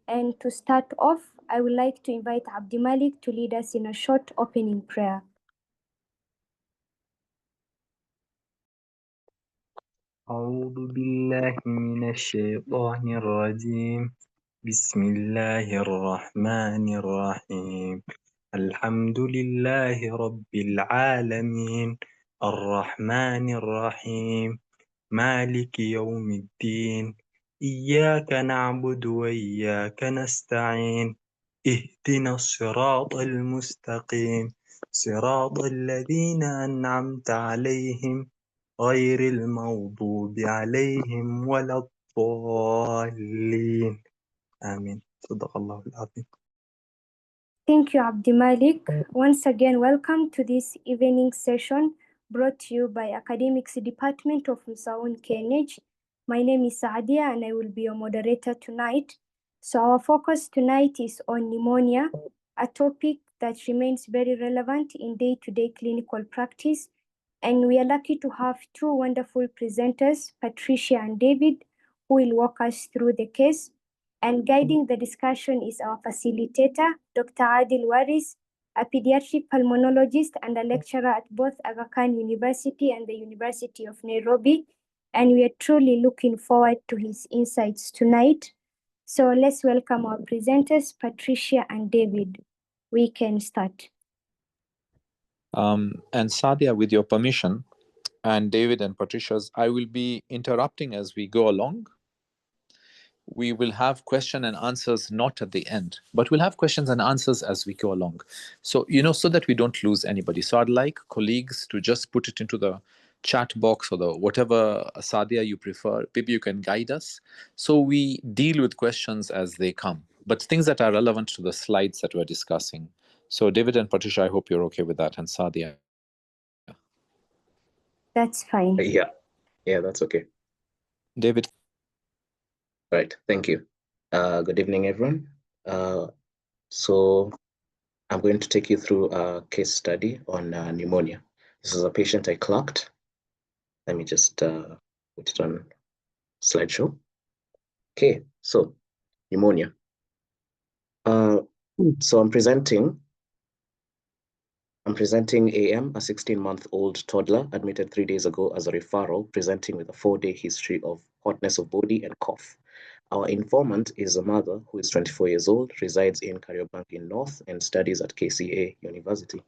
And to start off, I would like to invite Abdi Malik to lead us in a short opening prayer. أعوذ بالله من الشيطان الرجيم بسم الله الرحمن الرحيم الحمد لله رب العالمين الرحمن الرحيم مالك يوم الدين إياك نعبد وإياك نستعين اهدنا الصراط المستقيم صراط الذين أنعمت عليهم غير المغضوب عليهم ولا الضالين آمين صدق الله العظيم. Thank you, Abdi Malik. Once again, welcome to this evening session brought to you by Academics Department of MSAUN-KNH. My name is Saadia and I will be your moderator tonight. So our focus tonight is on pneumonia, a topic that remains very relevant in day-to-day clinical practice. And we are lucky to have two wonderful presenters, Patricia and David, who will walk us through the case. And guiding the discussion is our facilitator, Dr. Adil Waris, a pediatric pulmonologist and a lecturer at both Aga Khan University and the University of Nairobi. And we are truly looking forward to his insights tonight. So let's welcome our presenters, Patricia and David. We can start. And Sadia, with your permission, and David and Patricia's, I will be interrupting as we go along. We will have question and answers not at the end, but we'll have questions and answers as we go along. So, so that we don't lose anybody. So I'd like colleagues to just put it into the chat box or the whatever Sadia you prefer. Maybe you can guide us. So we deal with questions as they come, but things that are relevant to the slides that we're discussing. So David and Patricia, I hope you're okay with that, and Sadia. That's fine. Yeah, that's okay. David. Right, thank you. Good evening, everyone. So I'm going to take you through a case study on pneumonia. This is a patient I clocked. Let me just put it on slideshow. Okay, so pneumonia. So I'm presenting AM, a 16-month-old toddler admitted 3 days ago as a referral, presenting with a 4-day history of hotness of body and cough. Our informant is a mother who is 24 years old, resides in Kariobangi North, and studies at KCA University.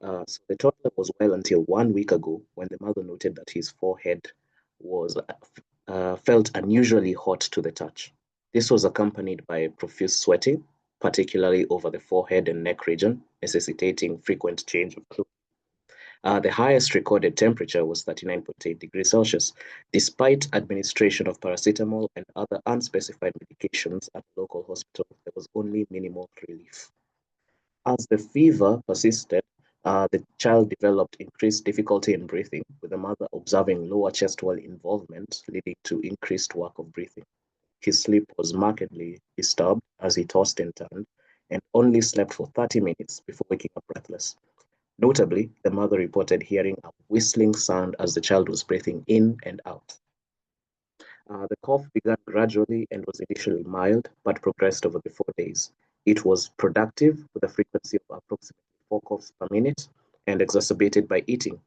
So the toddler was well until 1 week ago when the mother noted that his forehead was felt unusually hot to the touch. This was accompanied by profuse sweating, particularly over the forehead and neck region, necessitating frequent change of clothes. The highest recorded temperature was 39.8 degrees Celsius, despite administration of paracetamol and other unspecified medications at the local hospital. There was only minimal relief. As the fever persisted, the child developed increased difficulty in breathing, with the mother observing lower chest wall involvement, leading to increased work of breathing. His sleep was markedly disturbed as he tossed and turned, and only slept for 30 minutes before waking up breathless. Notably, the mother reported hearing a whistling sound as the child was breathing in and out. The cough began gradually and was initially mild, but progressed over the 4 days. It was productive with a frequency of approximately 4 coughs per minute and exacerbated by eating.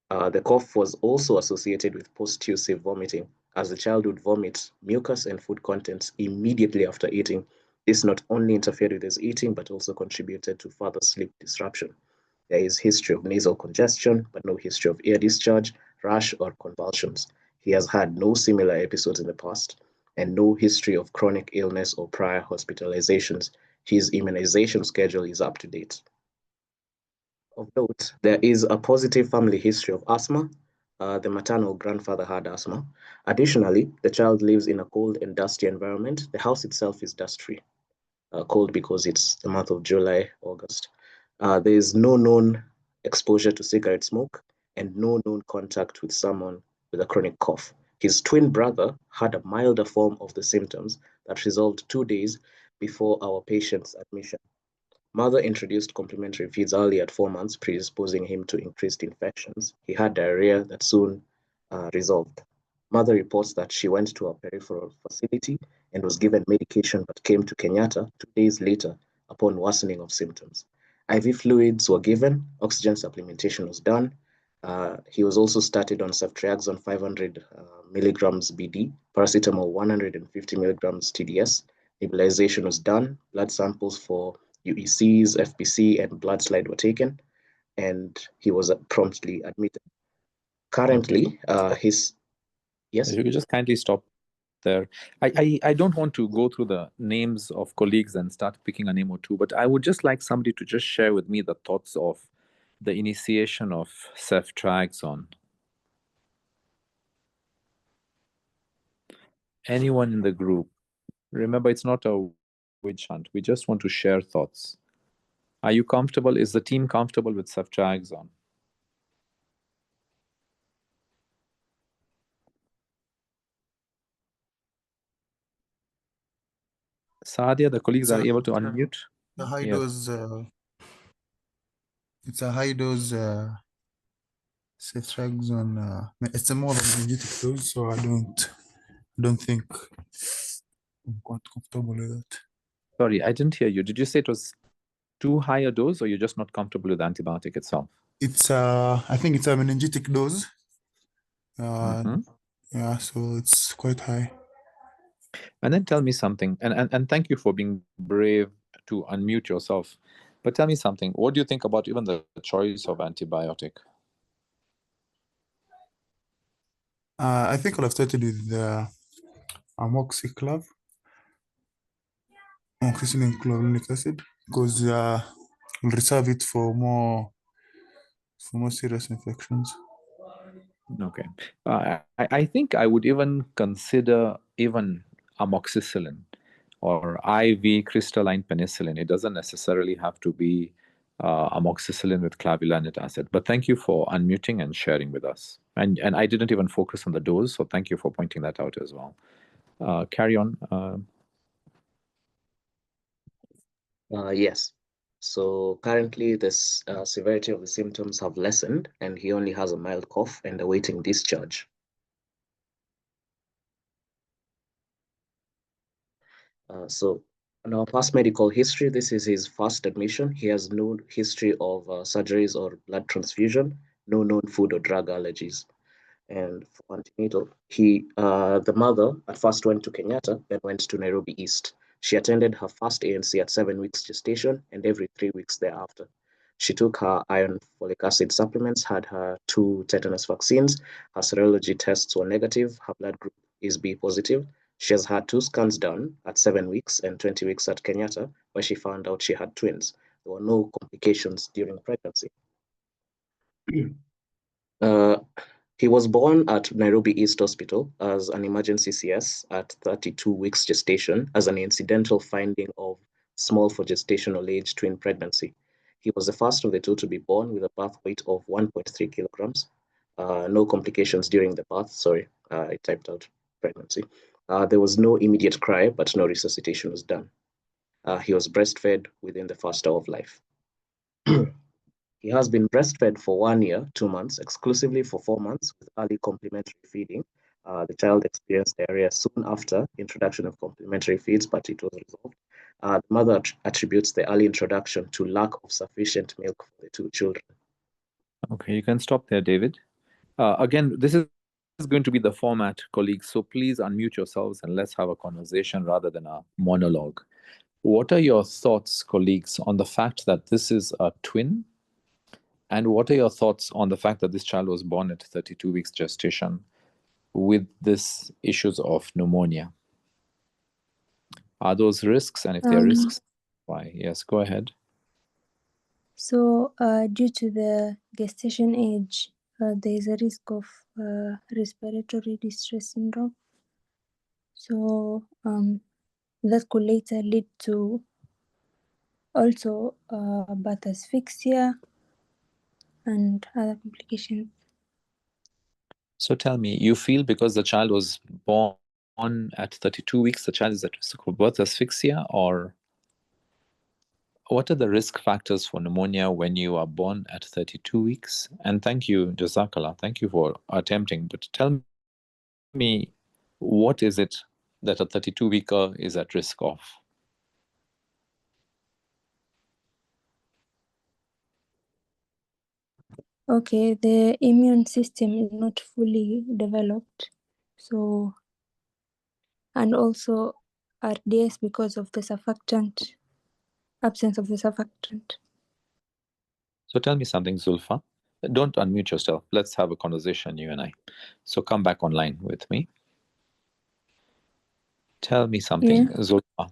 The cough was also associated with post-tussive vomiting, as the child would vomit mucus and food contents immediately after eating. This not only interfered with his eating, but also contributed to further sleep disruption. There is history of nasal congestion, but no history of ear discharge, rash, or convulsions. He has had no similar episodes in the past, and no history of chronic illness or prior hospitalizations. His immunization schedule is up to date. Of note, there is a positive family history of asthma. The maternal grandfather had asthma. Additionally, the child lives in a cold and dusty environment. The house itself is dust-free. Cold because it's the month of July, August. There is no known exposure to cigarette smoke and no known contact with someone with a chronic cough. His twin brother had a milder form of the symptoms that resolved 2 days before our patient's admission. Mother introduced complementary feeds early at 4 months, predisposing him to increased infections. He had diarrhea that soon resolved. Mother reports that she went to a peripheral facility and was given medication but came to Kenyatta 2 days later upon worsening of symptoms. IV fluids were given, oxygen supplementation was done. He was also started on ceftriaxone 500 milligrams BD, paracetamol 150 milligrams TDS. Nebulization was done. Blood samples for UECs, FPC, and blood slide were taken, and he was promptly admitted. Currently, yes. You could just kindly stop there. I don't want to go through the names of colleagues and start picking a name or two, but I would just like somebody to just share with me the thoughts of the initiation of ceftriaxone. Anyone in the group? Remember, it's not a witch hunt. We just want to share thoughts. Are you comfortable? Is the team comfortable with ceftriaxone? Saadia, the colleagues are able to unmute? The high Yes. dose, it's a high dose ceftriaxone. It's a more energetic dose, so I don't think I'm quite comfortable with it. Sorry, I didn't hear you. Did you say it was too high a dose, or you're just not comfortable with the antibiotic itself? It's I think it's a meningitic dose. Yeah, so it's quite high. And then tell me something, and thank you for being brave to unmute yourself. But tell me something. What do you think about even the choice of antibiotic? I think I'll have started with the amoxiclav, amoxicillin clavulanic acid, because we'll reserve it for more serious infections. Okay. I think I would even consider even amoxicillin or IV crystalline penicillin. It doesn't necessarily have to be amoxicillin with clavulanic acid. But thank you for unmuting and sharing with us. And I didn't even focus on the dose, so thank you for pointing that out as well. Carry on. Yes. So currently, this severity of the symptoms have lessened, and he only has a mild cough and awaiting discharge. So in our past medical history, this is his first admission. He has no history of surgeries or blood transfusion, no known food or drug allergies. And for antenatal, the mother at first went to Kenyatta, then went to Nairobi East. She attended her first ANC at 7 weeks gestation and every 3 weeks thereafter. She took her iron folic acid supplements, had her 2 tetanus vaccines. Her serology tests were negative. Her blood group is B positive. She has had 2 scans done at 7 weeks and 20 weeks at Kenyatta, where she found out she had twins. There were no complications during pregnancy. He was born at Nairobi East Hospital as an emergency CS at 32 weeks gestation as an incidental finding of small for gestational age twin pregnancy. He was the first of the 2 to be born with a birth weight of 1.3 kilograms. No complications during the birth. Sorry, I typed out pregnancy. There was no immediate cry, but no resuscitation was done. He was breastfed within the first hour of life. He has been breastfed for 1 year, 2 months, exclusively for 4 months with early complementary feeding. The child experienced diarrhea soon after introduction of complementary feeds, but it was resolved. The mother attributes the early introduction to lack of sufficient milk for the 2 children. Okay, you can stop there, David. Again, this is going to be the format, colleagues, so please unmute yourselves and let's have a conversation rather than a monologue. What are your thoughts, colleagues, on the fact that this is a twin? And what are your thoughts on the fact that this child was born at 32 weeks gestation with these issues of pneumonia? Are those risks? And if there are risks, why? Yes, go ahead. So, due to the gestation age, there is a risk of respiratory distress syndrome. So, that could later lead to also birth asphyxia and other complications. So tell me, you feel because the child was born at 32 weeks, the child is at risk of birth asphyxia, or what are the risk factors for pneumonia when you are born at 32 weeks? And thank you, Jazakallah, thank you for attempting, but tell me, what is it that a 32-weeker is at risk of? Okay, the immune system is not fully developed. So, and also RDS because of the surfactant, absence of the surfactant. So tell me something, Zulfa. Don't unmute yourself. Let's have a conversation, you and I. So come back online with me. Tell me something, Yeah. Zulfa.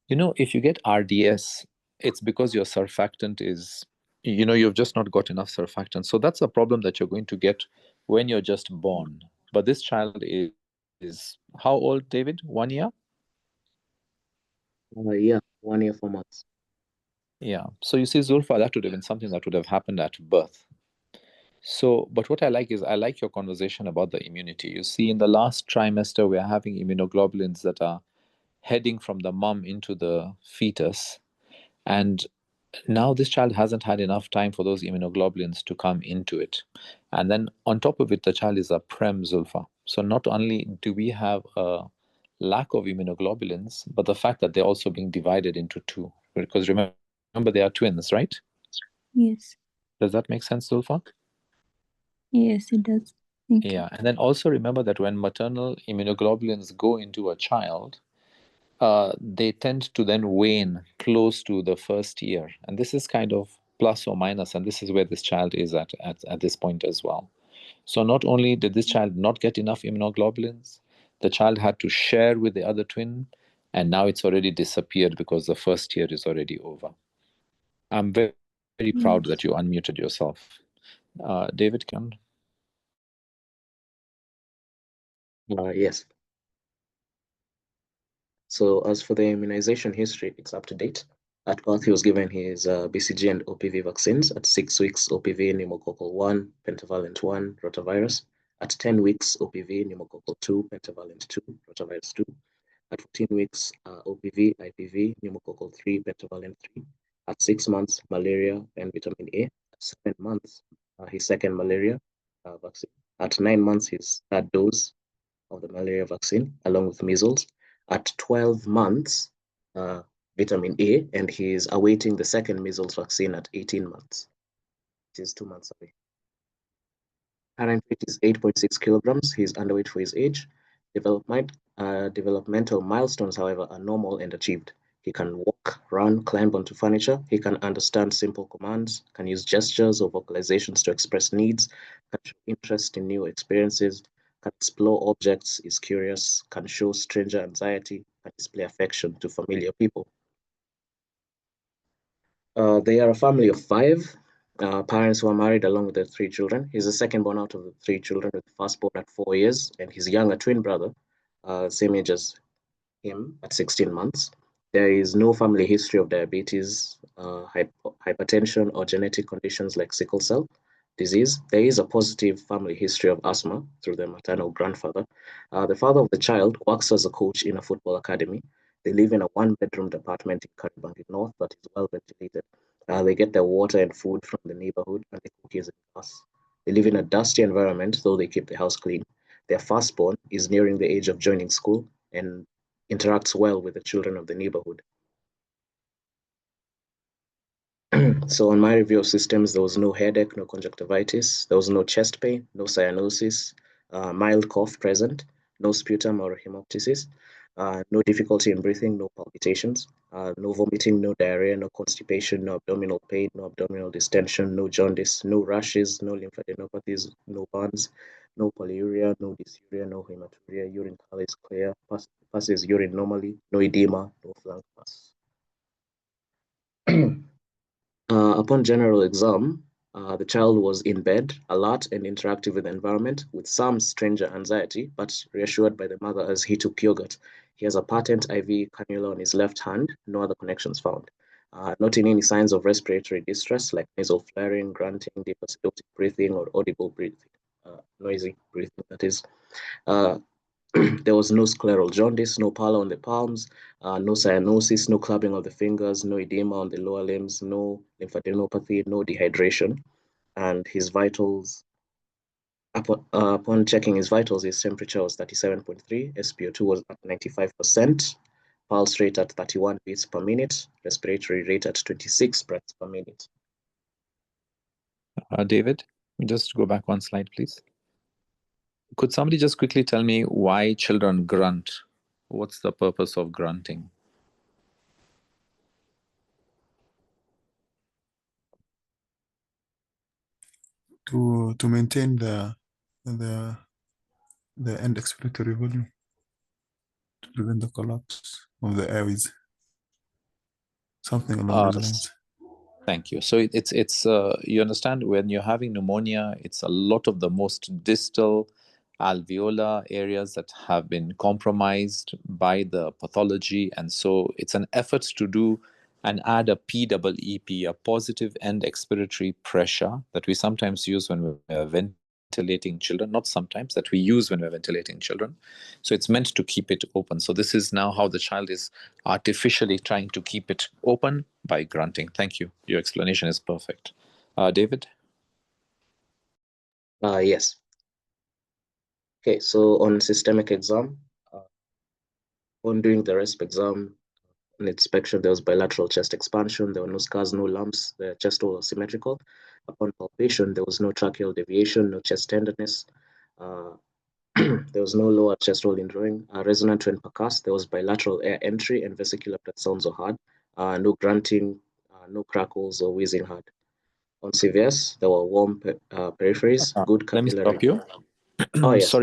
You know, if you get RDS, it's because your surfactant is, you know, you've just not got enough surfactant. So that's a problem that you're going to get when you're just born. But this child is how old, David? 1 year? Yeah, 1 year, 4 months. Yeah. So you see, Zulfa, that would have been something that would have happened at birth. So, but what I like is I like your conversation about the immunity. You see, in the last trimester, we are having immunoglobulins that are heading from the mom into the fetus. And now this child hasn't had enough time for those immunoglobulins to come into it. And then on top of it, the child is a prem, Zulfa. So not only do we have a lack of immunoglobulins, but the fact that they're also being divided into two. Because remember they are twins, right? Yes. Does that make sense, Zulfa? Yes, it does. Thank you. Yeah, and then also remember that when maternal immunoglobulins go into a child, they tend to then wane close to the first year. And this is kind of plus or minus, and this is where this child is at this point as well. So not only did this child not get enough immunoglobulins, the child had to share with the other twin, and now it's already disappeared because the first year is already over. I'm very, very proud that you unmuted yourself. David, can Yes. So as for the immunization history, it's up to date. At birth, he was given his BCG and OPV vaccines. At 6 weeks, OPV pneumococcal 1, pentavalent 1, rotavirus. At 10 weeks, OPV pneumococcal 2, pentavalent 2, rotavirus 2. At 14 weeks, OPV, IPV, pneumococcal 3, pentavalent 3. At 6 months, malaria and vitamin A. At 7 months, his second malaria vaccine. At 9 months, his third dose of the malaria vaccine, along with measles. At 12 months, vitamin A, and he is awaiting the second measles vaccine at 18 months. It is 2 months away. Current weight is 8.6 kilograms. He is underweight for his age. Developmental milestones, however, are normal and achieved. He can walk, run, climb onto furniture. He can understand simple commands, can use gestures or vocalizations to express needs, can show interest in new experiences, can explore objects, is curious, can show stranger anxiety, can display affection to familiar people. They are a family of 5. Parents who are married along with their 3 children. He's the second born out of the 3 children, with the first born at 4 years, and his younger twin brother, same age as him, at 16 months. There is no family history of diabetes, hypertension, or genetic conditions like sickle cell disease. There is a positive family history of asthma through their maternal grandfather. The father of the child works as a coach in a football academy. They live in a 1-bedroom apartment in Kariobangi North that is well ventilated. They get their water and food from the neighborhood, and they cook using gas. They live in a dusty environment, though they keep the house clean. Their firstborn is nearing the age of joining school and interacts well with the children of the neighborhood. So on my review of systems, there was no headache, no conjunctivitis, there was no chest pain, no cyanosis, mild cough present, no sputum or hemoptysis, no difficulty in breathing, no palpitations, no vomiting, no diarrhea, no constipation, no abdominal pain, no abdominal distension, no jaundice, no rashes, no lymphadenopathies, no burns, no polyuria, no dysuria, no hematuria, urine color is clear, passes urine normally, no edema, no flank pass. Upon general exam, the child was in bed, alert and interactive with the environment, with some stranger anxiety, but reassured by the mother as he took yogurt. He has a patent IV cannula on his left hand, no other connections found. Noting any signs of respiratory distress like nasal flaring, grunting, deep acidotic breathing, or audible breathing, noisy breathing, that is. There was no scleral jaundice, no pallor on the palms, no cyanosis, no clubbing of the fingers, no edema on the lower limbs, no lymphadenopathy, no dehydration, and his vitals Upon checking his vitals, his temperature was 37.3, SpO2 was at 95%, pulse rate at 31 beats per minute, respiratory rate at 26 breaths per minute. David, just go back one slide, please. Could somebody just quickly tell me why children grunt? What's the purpose of grunting? To maintain the end expiratory volume, to prevent the collapse of the airways. Something along those lines. Thank you. So it's you understand, when you're having pneumonia, it's a lot of the most distal alveolar areas that have been compromised by the pathology, and so it's an effort to do and add a PEEP, a positive end expiratory pressure, that we sometimes use when we're ventilating children, not sometimes, that we use when we're ventilating children. So it's meant to keep it open. So this is now how the child is artificially trying to keep it open by grunting. Thank you. Your explanation is perfect. David? Yes. Okay, so on systemic exam, on doing the RESP exam, on inspection, there was bilateral chest expansion, there were no scars, no lumps, the chest wall was symmetrical. Upon palpation, there was no tracheal deviation, no chest tenderness. There was no lower chest wall indrawing. Resonant when percussed, there was bilateral air entry and vesicular breath sounds were heard. No grunting, no crackles or wheezing heard. On CVS, there were warm peripheries, good capillary. Let me stop you. Oh, yes.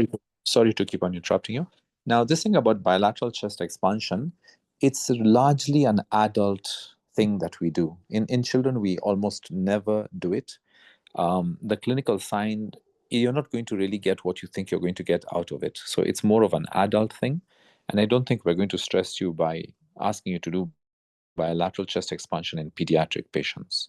Sorry to keep on interrupting you. Now, this thing about bilateral chest expansion, it's largely an adult thing that we do. In children, we almost never do it. The clinical sign, you're not going to really get what you think you're going to get out of it. So it's more of an adult thing. And I don't think we're going to stress you by asking you to do bilateral chest expansion in pediatric patients.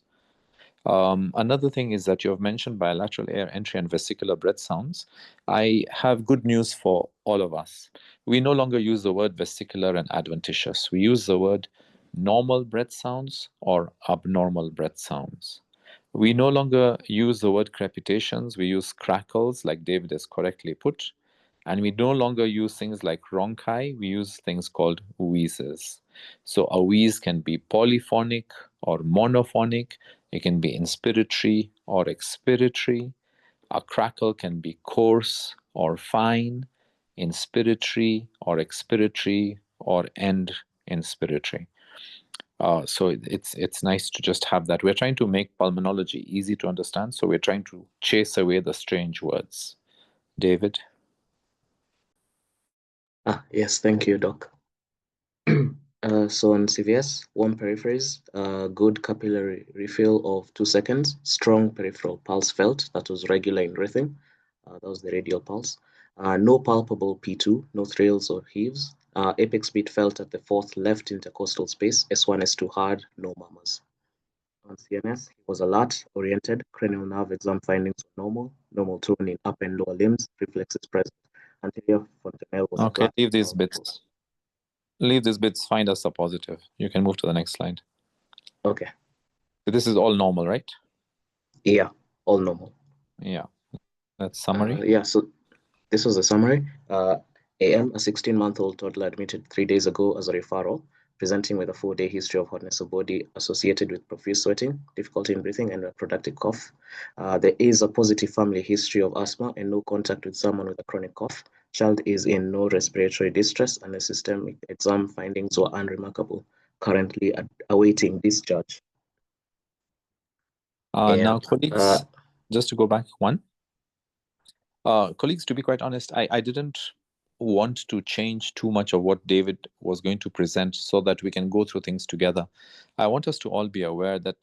Another thing is that you have mentioned bilateral air entry and vesicular breath sounds. I have good news for all of us. We no longer use the word vesicular and adventitious. We use the word normal breath sounds or abnormal breath sounds. We no longer use the word crepitations. We use crackles, like David has correctly put. And we no longer use things like rhonchi. We use things called wheezes. So a wheeze can be polyphonic or monophonic. It can be inspiratory or expiratory. A crackle can be coarse or fine, inspiratory or expiratory, or end inspiratory. So it's nice to just have that. We're trying to make pulmonology easy to understand, so we're trying to chase away the strange words. David? Yes, thank you, Doc. So on CVS, warm peripheries, good capillary refill of 2 seconds, strong peripheral pulse felt, that was regular in rhythm, that was the radial pulse. No palpable P2, no thrills or heaves. Apex beat felt at the 4th left intercostal space, S1, S2 hard, no murmurs. On CNS, he was alert, oriented, cranial nerve exam findings were normal tone in upper and lower limbs, reflexes present. Anterior fontanelle was okay, flat. leave these bits. Leave these bits, find us a positive. You can move to the next slide. Okay. So this is all normal, right? Yeah, all normal. Yeah. That's summary. Yeah, so this was the summary. AM, a 16-month-old toddler admitted 3 days ago as a referral, presenting with a 4-day history of hotness of body associated with profuse sweating, difficulty in breathing, and reproductive cough. There is a positive family history of asthma and no contact with someone with a chronic cough. Child is in no respiratory distress, and the systemic exam findings were unremarkable. Currently awaiting discharge. Now, colleagues, just to go back one. Colleagues, to be quite honest, I didn't want to change too much of what David was going to present so that we can go through things together. I want us to all be aware that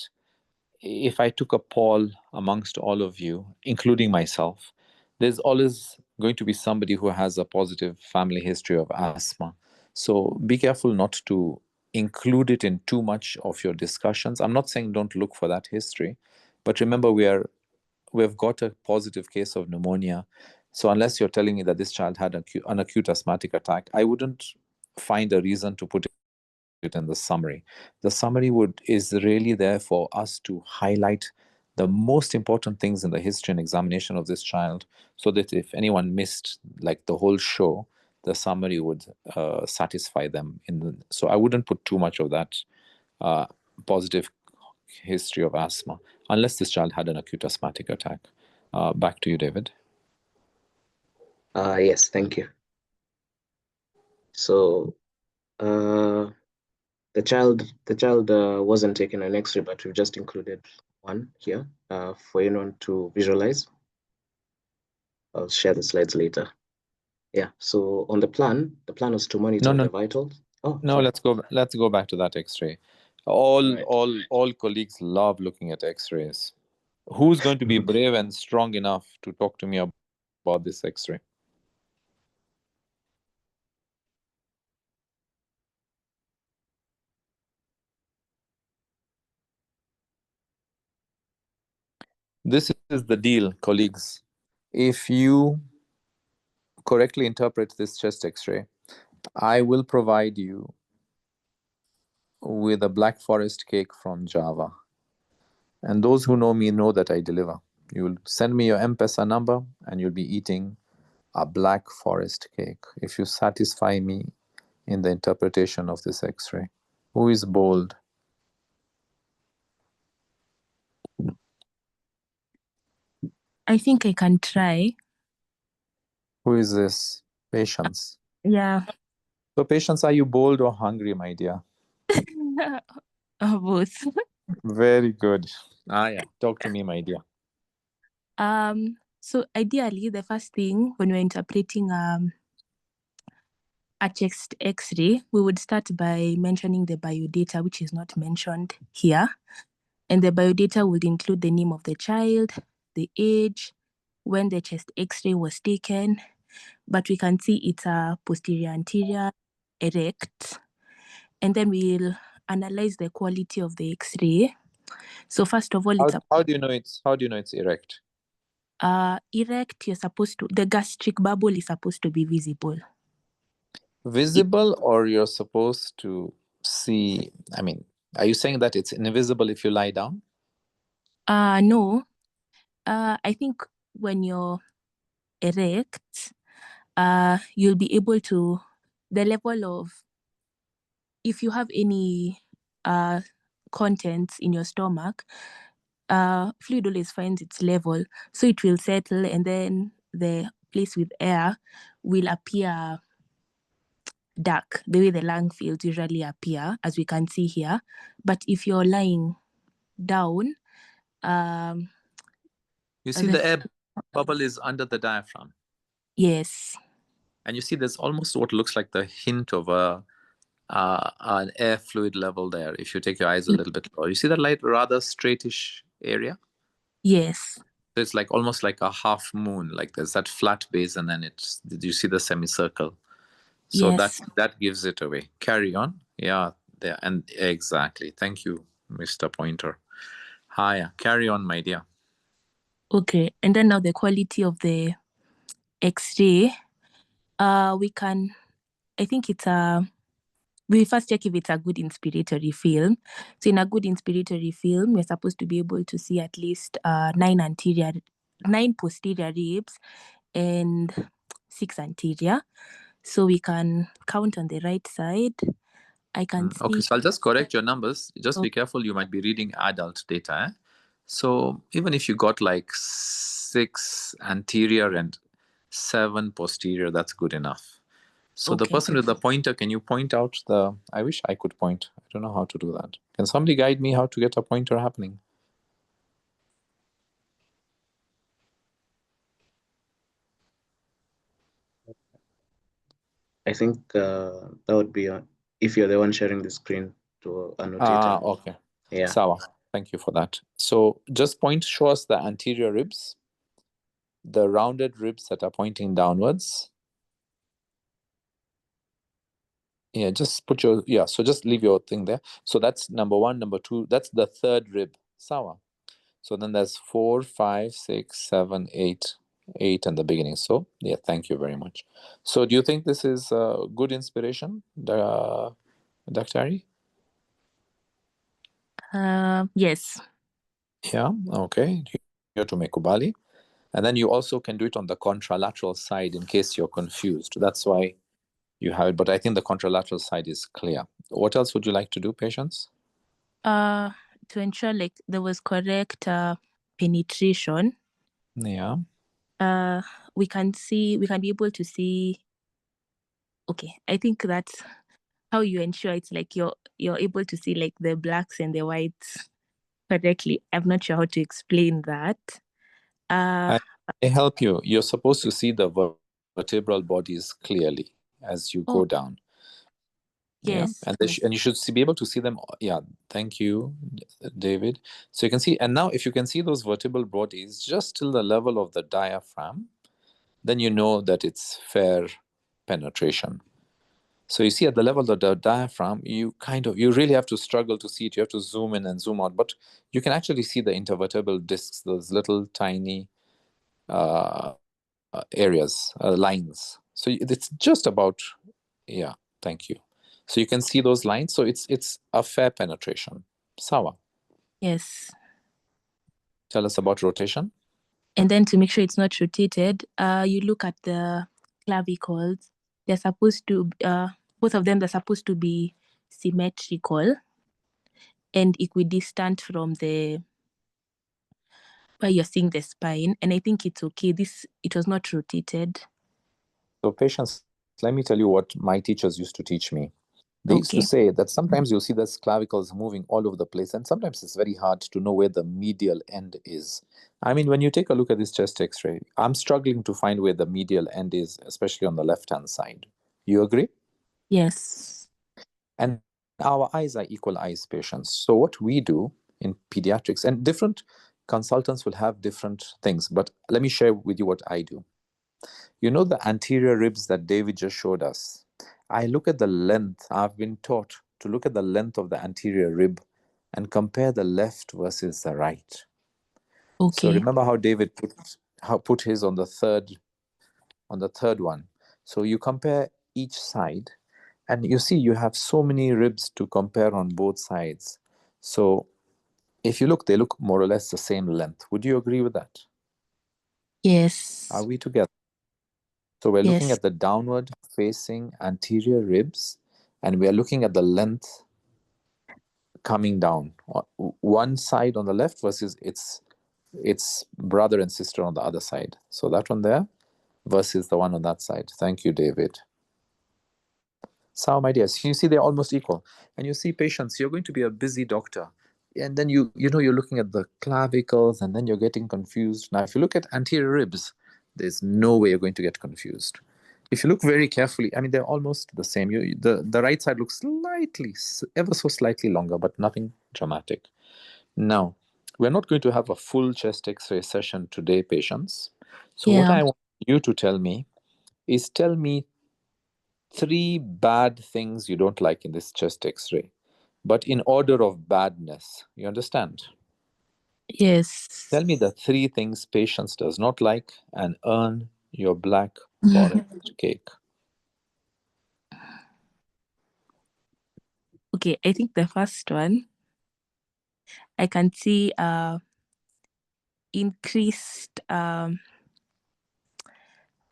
if I took a poll amongst all of you, including myself, there's always going to be somebody who has a positive family history of asthma. So be careful not to include it in too much of your discussions. I'm not saying don't look for that history, but remember we've got a positive case of pneumonia. So unless you're telling me that this child had an acute asthmatic attack, I wouldn't find a reason to put it in the summary. The summary is really there for us to highlight the most important things in the history and examination of this child, so that if anyone missed like the whole show, the summary would satisfy them. So I wouldn't put too much of that positive history of asthma, unless this child had an acute asthmatic attack. Back to you, David. Yes, thank you. So the child wasn't taken an X-ray, but we've just included one here for anyone to visualize. I'll share the slides later. Yeah. So on the plan was to monitor the vitals. Oh no, sorry. let's go back to that X-ray. All colleagues love looking at X-rays. Who's going to be brave and strong enough to talk to me about this X-ray? This is the deal, colleagues. If you correctly interpret this chest X-ray, I will provide you with a Black Forest cake from Java. And those who know me know that I deliver. You will send me your M-Pesa number and you'll be eating a Black Forest cake if you satisfy me in the interpretation of this X-ray. Who is bold? I think I can try. Who is this? Patience. Yeah. So Patience, are you bold or hungry, my dear? Both. Very good. Yeah. Talk to me, my dear. So ideally, the first thing when we're interpreting a chest X-ray, we would start by mentioning the biodata, which is not mentioned here. And the biodata would include the name of the child, the age, when the chest X-ray was taken. But we can see it's a posterior anterior erect. And then we'll analyze the quality of the X-ray. So first of all, how do you know it's erect? Erect, the gastric bubble is supposed to be visible. Visible, or you're supposed to see? I mean, are you saying that it's invisible if you lie down? No. I think when you're erect, you'll be able to, the level of, if you have any contents in your stomach, fluid always finds its level, so it will settle, and then the place with air will appear dark, the way the lung fields usually appear, as we can see here. But if you're lying down, you see the air bubble is under the diaphragm. Yes. And you see there's almost what looks like the hint of an air fluid level there. If you take your eyes a little bit lower, you see that light, rather straightish area? Yes. So it's like almost like a half moon, like there's that flat base and then did you see the semicircle? So yes. that gives it away. Carry on. Yeah, there, and exactly. Thank you, Mr. Pointer. Hiya. Carry on, my dear. Okay, and then now the quality of the X-ray. We first check if it's a good inspiratory film. So in a good inspiratory film, we're supposed to be able to see at least 9 posterior ribs and 6 anterior. So we can count on the right side. I can see. Okay, so I'll just correct your numbers. Just be careful, you might be reading adult data. So even if you got like 6 anterior and 7 posterior, that's good enough. So the person with the pointer, can you point out I wish I could point. I don't know how to do that. Can somebody guide me how to get a pointer happening? I think that would be if you're the one sharing the screen to annotate. Okay. Yeah. Sawa. Thank you for that. So just show us the anterior ribs, the rounded ribs that are pointing downwards. Yeah, just put so just leave your thing there. So that's number 1, number 2, that's the third rib. Sawa. So then there's 4, 5, 6, 7, 8 in the beginning. So yeah, thank you very much. So do you think this is good inspiration, Dr. Ari? Yes. Yeah, okay. Here to Mekubali. And then you also can do it on the contralateral side in case you're confused. That's why you have it. But I think the contralateral side is clear. What else would you like to do, patients? To ensure like there was correct penetration. Yeah. We can be able to see. Okay, I think that's how you ensure it's like you're able to see like the blacks and the whites correctly. I'm not sure how to explain that. I help you. You're supposed to see the vertebral bodies clearly as you go down. Yes. Yeah, and you should be able to see them. Yeah, thank you, David. So you can see, and now if you can see those vertebral bodies just till the level of the diaphragm, then you know that it's fair penetration. So you see at the level of the diaphragm, you really have to struggle to see it. You have to zoom in and zoom out, but you can actually see the intervertebral discs, those little tiny areas, lines. So it's just about, yeah, thank you. So you can see those lines. So it's a fair penetration. Sawa. Yes. Tell us about rotation. And then to make sure it's not rotated, you look at the clavicles. They're supposed to, both of them, they're supposed to be symmetrical and equidistant from the where you're seeing the spine. And I think it's okay. It was not rotated. So patients, let me tell you what my teachers used to teach me. They used to say that sometimes you'll see those clavicles moving all over the place, and sometimes it's very hard to know where the medial end is. I mean, when you take a look at this chest x-ray, I'm struggling to find where the medial end is, especially on the left-hand side. You agree? Yes. And our eyes are equal eyes patients. So what we do in pediatrics, and different consultants will have different things, but let me share with you what I do. You know the anterior ribs that David just showed us? I look at the length. I've been taught to look at the length of the anterior rib and compare the left versus the right. Okay. So remember how David put his on the third one. So you compare each side, and you see you have so many ribs to compare on both sides. So if you look, they look more or less the same length. Would you agree with that? Yes. Are we together? So we're looking at the downward facing anterior ribs, and we are looking at the length coming down. One side on the left versus its brother and sister on the other side. So that one there versus the one on that side. Thank you, David. So, my dear, so you see they're almost equal. And you see patients, you're going to be a busy doctor. And then you're looking at the clavicles, and then you're getting confused. Now, if you look at anterior ribs, there's no way you're going to get confused. If you look very carefully, I mean, they're almost the same. The right side looks slightly, ever so slightly longer, but nothing dramatic. Now, we're not going to have a full chest x-ray session today, patients. So what I want you to tell me is tell me 3 bad things you don't like in this chest x-ray, but in order of badness. You understand? Yes. Tell me the 3 things patients does not like and earn your black forest cake. Okay, I think the first one, I can see increased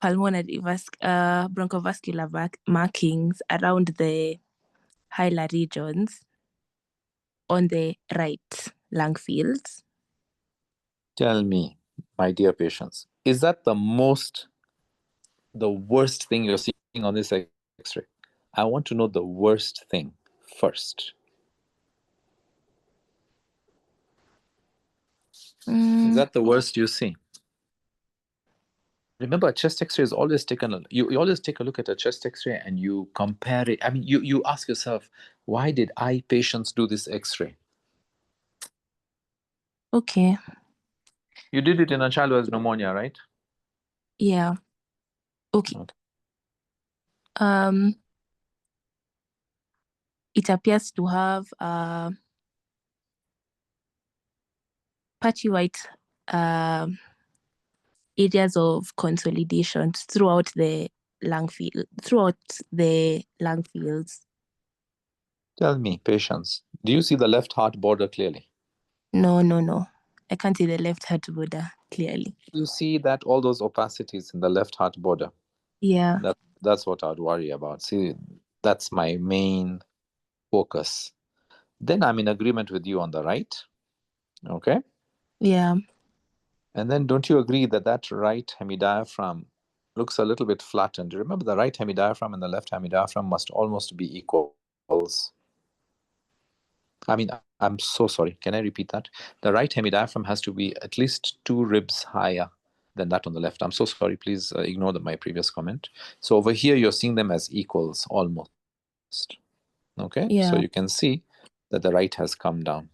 pulmonary bronchovascular markings around the hilar regions on the right lung fields. Tell me, my dear patients, is that the worst thing you're seeing on this x-ray? I want to know the worst thing first. Is that the worst you see? Remember, a chest x-ray is always taken. You always take a look at a chest x-ray and you compare it. I mean, you ask yourself, why did eye patients do this x-ray? Okay. You did it in a child who has pneumonia, right? Yeah. Okay. It appears to have patchy white areas of consolidation throughout the lung fields. Tell me, patients, do you see the left heart border clearly? No. I can't see the left heart border clearly. You see that all those opacities in the left heart border. Yeah. That's what I'd worry about. See, that's my main focus. Then I'm in agreement with you on the right. Okay. Yeah. And then don't you agree that that right hemidiaphragm looks a little bit flattened? Remember, the right hemidiaphragm and the left hemidiaphragm must almost be equals. I mean, I'm so sorry. Can I repeat that? The right hemidiaphragm has to be at least 2 ribs higher than that on the left. I'm so sorry. Please ignore my previous comment. So over here, you're seeing them as equals almost. Okay. Yeah. So you can see that the right has come down.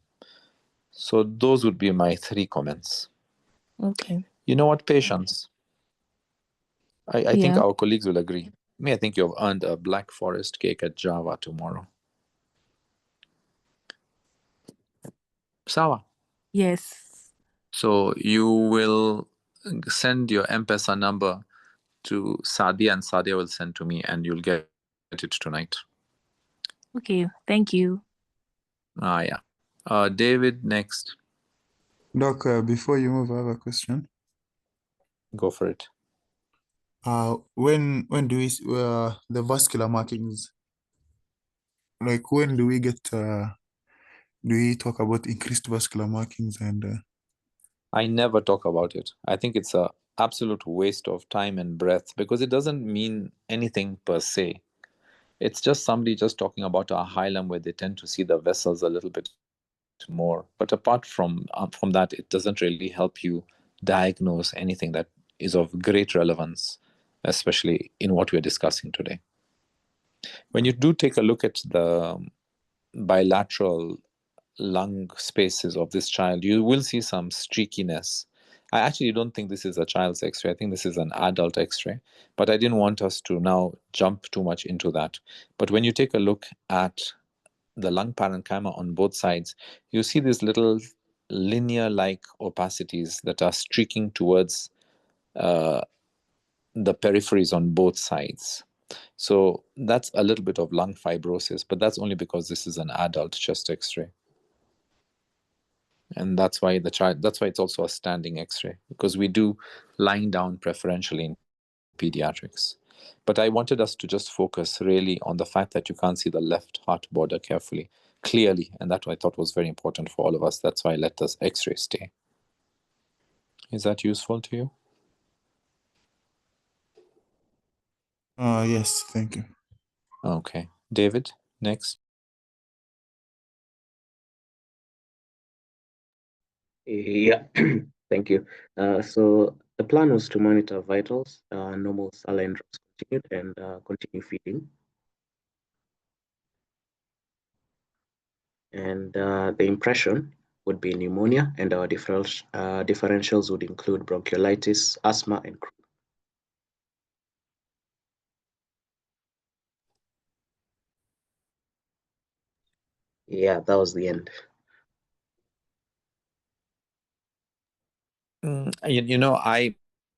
So those would be my 3 comments. Okay. You know what, patients? I think Yeah. our colleagues will agree. I think you've earned a Black Forest cake at Java tomorrow. Sawa. Yes. So you will send your M-Pesa number to Sadia, and Sadia will send to me, and you'll get it tonight. Okay. Thank you. Yeah. David, next. Doc, before you move, I have a question. Go for it. When do we the vascular markings? Like when do we get? Do we talk about increased vascular markings and? I never talk about it. I think it's a absolute waste of time and breath because it doesn't mean anything per se. It's just somebody just talking about a hilum where they tend to see the vessels a little bit more. But apart from that, it doesn't really help you diagnose anything that is of great relevance, especially in what we're discussing today. When you do take a look at the bilateral lung spaces of this child, you will see some streakiness. I actually don't think this is a child's x-ray. I think this is an adult x-ray, but I didn't want us to now jump too much into that. But when you take a look at the lung parenchyma on both sides, you see these little linear-like opacities that are streaking towards the peripheries on both sides. So that's a little bit of lung fibrosis, but that's only because this is an adult chest x-ray. And that's why it's also a standing x-ray, because we do lying down preferentially in pediatrics. But I wanted us to just focus really on the fact that you can't see the left heart border clearly, and that I thought was very important for all of us. That's why I let this x-ray stay. Is that useful to you? Yes, thank you. Okay. David, next. Yeah, thank you. So the plan was to monitor vitals, normal saline drops continued, and continue feeding. And the impression would be pneumonia, and our differentials would include bronchiolitis, asthma, and croup. Yeah, that was the end.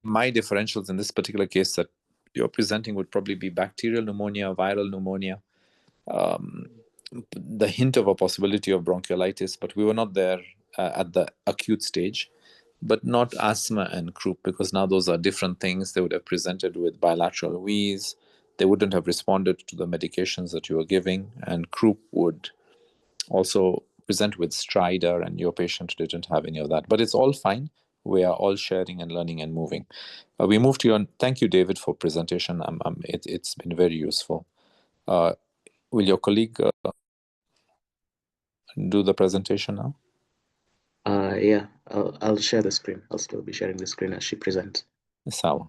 My differentials in this particular case that you're presenting would probably be bacterial pneumonia, viral pneumonia, the hint of a possibility of bronchiolitis, but we were not there at the acute stage, but not asthma and croup, because now those are different things. They would have presented with bilateral wheeze. They wouldn't have responded to the medications that you were giving, and croup would also present with stridor, and your patient didn't have any of that. But it's all fine. We are all sharing and learning and moving. We move to your. Thank you, David, for presentation. It's been very useful. Will your colleague do the presentation now? Yeah, I'll share the screen. I'll still be sharing the screen as she presents. Sawa.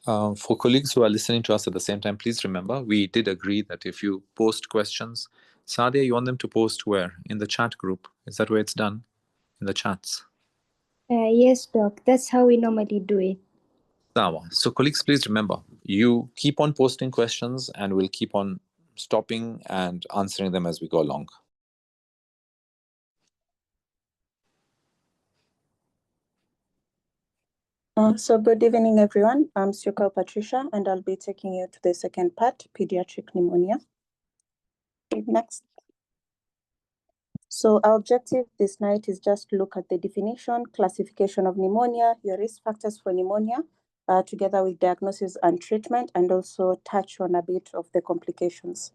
For colleagues who are listening to us at the same time, please remember, we did agree that if you post questions, Sadia, you want them to post where? In the chat group. Is that where it's done? In the chats? Yes, Doc. That's how we normally do it. Sawa. So colleagues, please remember, you keep on posting questions and we'll keep on stopping and answering them as we go along. So good evening, everyone. I'm Patricia, and I'll be taking you to the second part, pediatric pneumonia. Next. So our objective this night is just to look at the definition, classification of pneumonia, your risk factors for pneumonia, together with diagnosis and treatment, and also touch on a bit of the complications.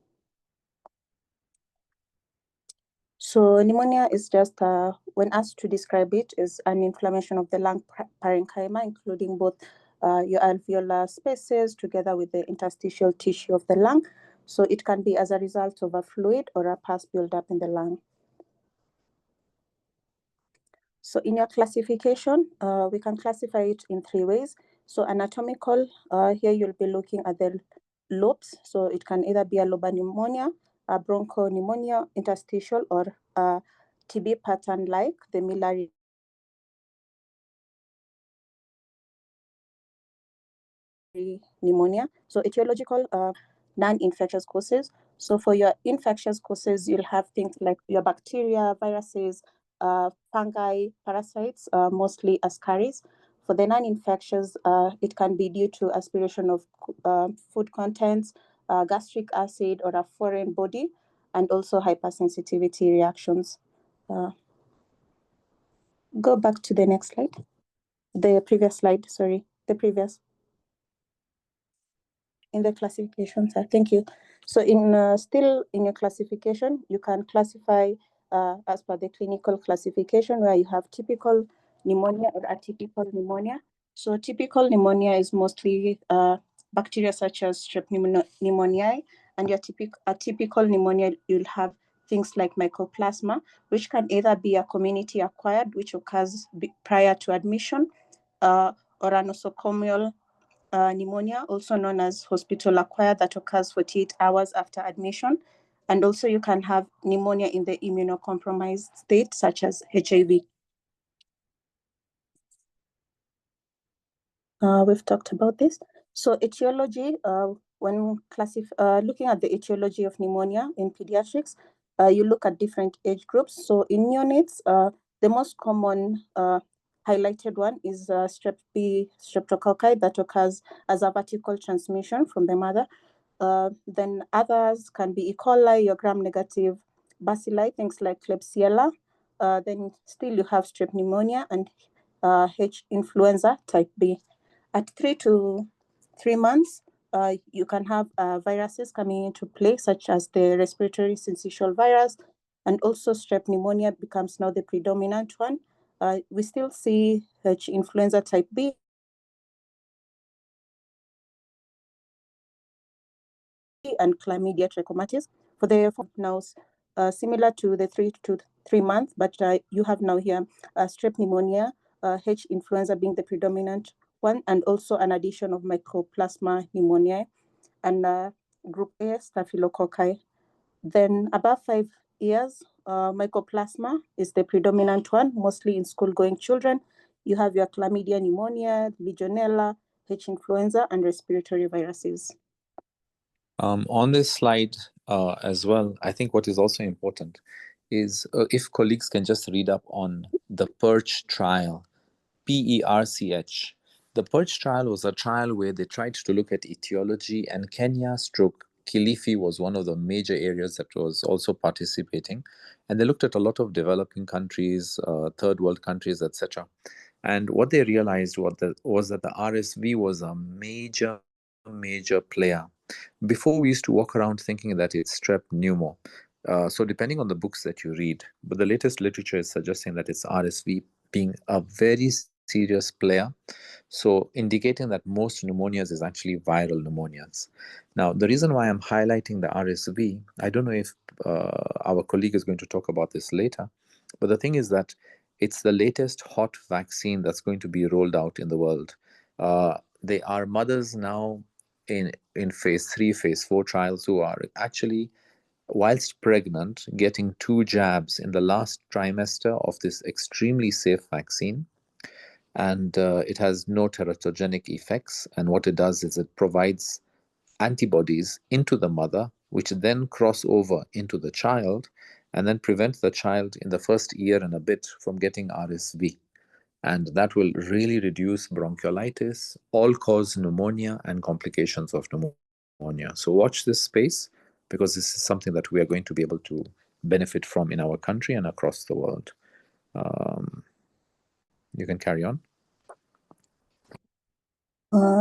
So pneumonia is just, when asked to describe it, is an inflammation of the lung parenchyma, including both your alveolar spaces together with the interstitial tissue of the lung. So it can be as a result of a fluid or a pus buildup in the lung. So in your classification, we can classify it in 3 ways. So anatomical, here you'll be looking at the lobes. So it can either be a lobar pneumonia, a bronchopneumonia, interstitial, or TB pattern like the miliary pneumonia. So etiological, non-infectious causes. So for your infectious causes, you'll have things like your bacteria, viruses, fungi, parasites, mostly ascaris. For the non-infectious, it can be due to aspiration of food contents, gastric acid, or a foreign body, and also hypersensitivity reactions. Go back to the next slide. The previous slide, sorry, the previous. In the classification, sir. Thank you. So still in your classification, you can classify as per the clinical classification, where you have typical pneumonia or atypical pneumonia. So typical pneumonia is mostly bacteria such as Strep pneumoniae, and your atypical pneumonia, you'll have things like Mycoplasma, which can either be a community acquired, which occurs prior to admission, or a nosocomial pneumonia, also known as hospital-acquired, that occurs 48 hours after admission. And also you can have pneumonia in the immunocompromised state, such as HIV. We've talked about this. So etiology, when looking at the etiology of pneumonia in pediatrics, you look at different age groups. So in neonates, the most common highlighted one is strep B streptococci that occurs as a vertical transmission from the mother. Then others can be E. coli, your gram-negative bacilli, things like Klebsiella. Then still you have strep pneumonia and H influenza type B. At 3 to 3 months, you can have viruses coming into play, such as the respiratory syncytial virus, and also strep pneumonia becomes now the predominant one. We still see H influenza type B and chlamydia trachomatis. For the now, similar to the 3 to 3 months, but you have now here strep pneumonia, H influenza being the predominant one, and also an addition of Mycoplasma pneumoniae and group A staphylococci. Then above 5 years, Mycoplasma is the predominant one, mostly in school-going children. You have your chlamydia pneumonia, Legionella, H influenza, and respiratory viruses. On this slide as well, I think what is also important is if colleagues can just read up on the PERCH trial, PERCH. The PERCH trial was a trial where they tried to look at etiology, and Kenya/Kilifi was one of the major areas that was also participating. And they looked at a lot of developing countries, third world countries, etc. And what they realized was that the RSV was a major player. Before, we used to walk around thinking that it's strep pneumo. So depending on the books that you read, but the latest literature is suggesting that it's RSV being a very serious player, so indicating that most pneumonias is actually viral pneumonias. Now, the reason why I'm highlighting the RSV, I don't know if our colleague is going to talk about this later, but the thing is that it's the latest hot vaccine that's going to be rolled out in the world. There are mothers now in phase 3, phase 4 trials who are actually, whilst pregnant, getting 2 jabs in the last trimester of this extremely safe vaccine. And it has no teratogenic effects. And what it does is it provides antibodies into the mother which then cross over into the child and then prevent the child in the first year and a bit from getting RSV. And that will really reduce bronchiolitis, all-cause pneumonia, and complications of pneumonia. So watch this space, because this is something that we are going to be able to benefit from in our country and across the world. You can carry on.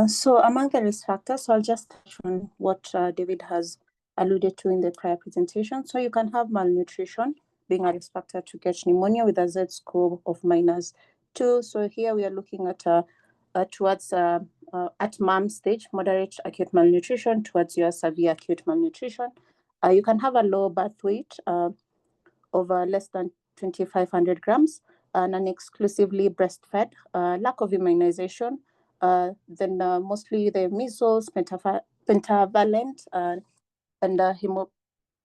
So among the risk factors, I'll just touch on what David has alluded to in the prior presentation. So you can have malnutrition being a risk factor to get pneumonia with a Z-score of -2. So here we are looking at towards at MAM stage, moderate acute malnutrition, towards your severe acute malnutrition. You can have a low birth weight of less than 2,500 grams, non-exclusively breastfed, lack of immunization, then mostly the measles, pentavalent, and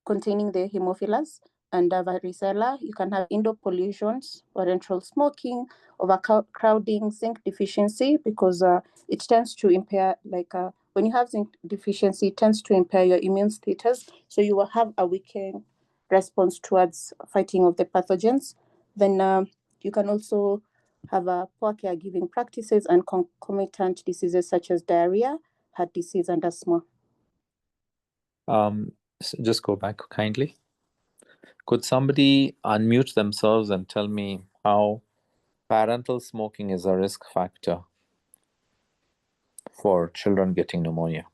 containing the hemophilus, and varicella. You can have indoor pollutions, parental smoking, overcrowding, zinc deficiency, because it tends to impair, like when you have zinc deficiency, it tends to impair your immune status. So you will have a weakened response towards fighting of the pathogens. Then you can also have poor caregiving practices and concomitant diseases such as diarrhea, heart disease, and asthma. Just go back kindly. Could somebody unmute themselves and tell me how parental smoking is a risk factor for children getting pneumonia?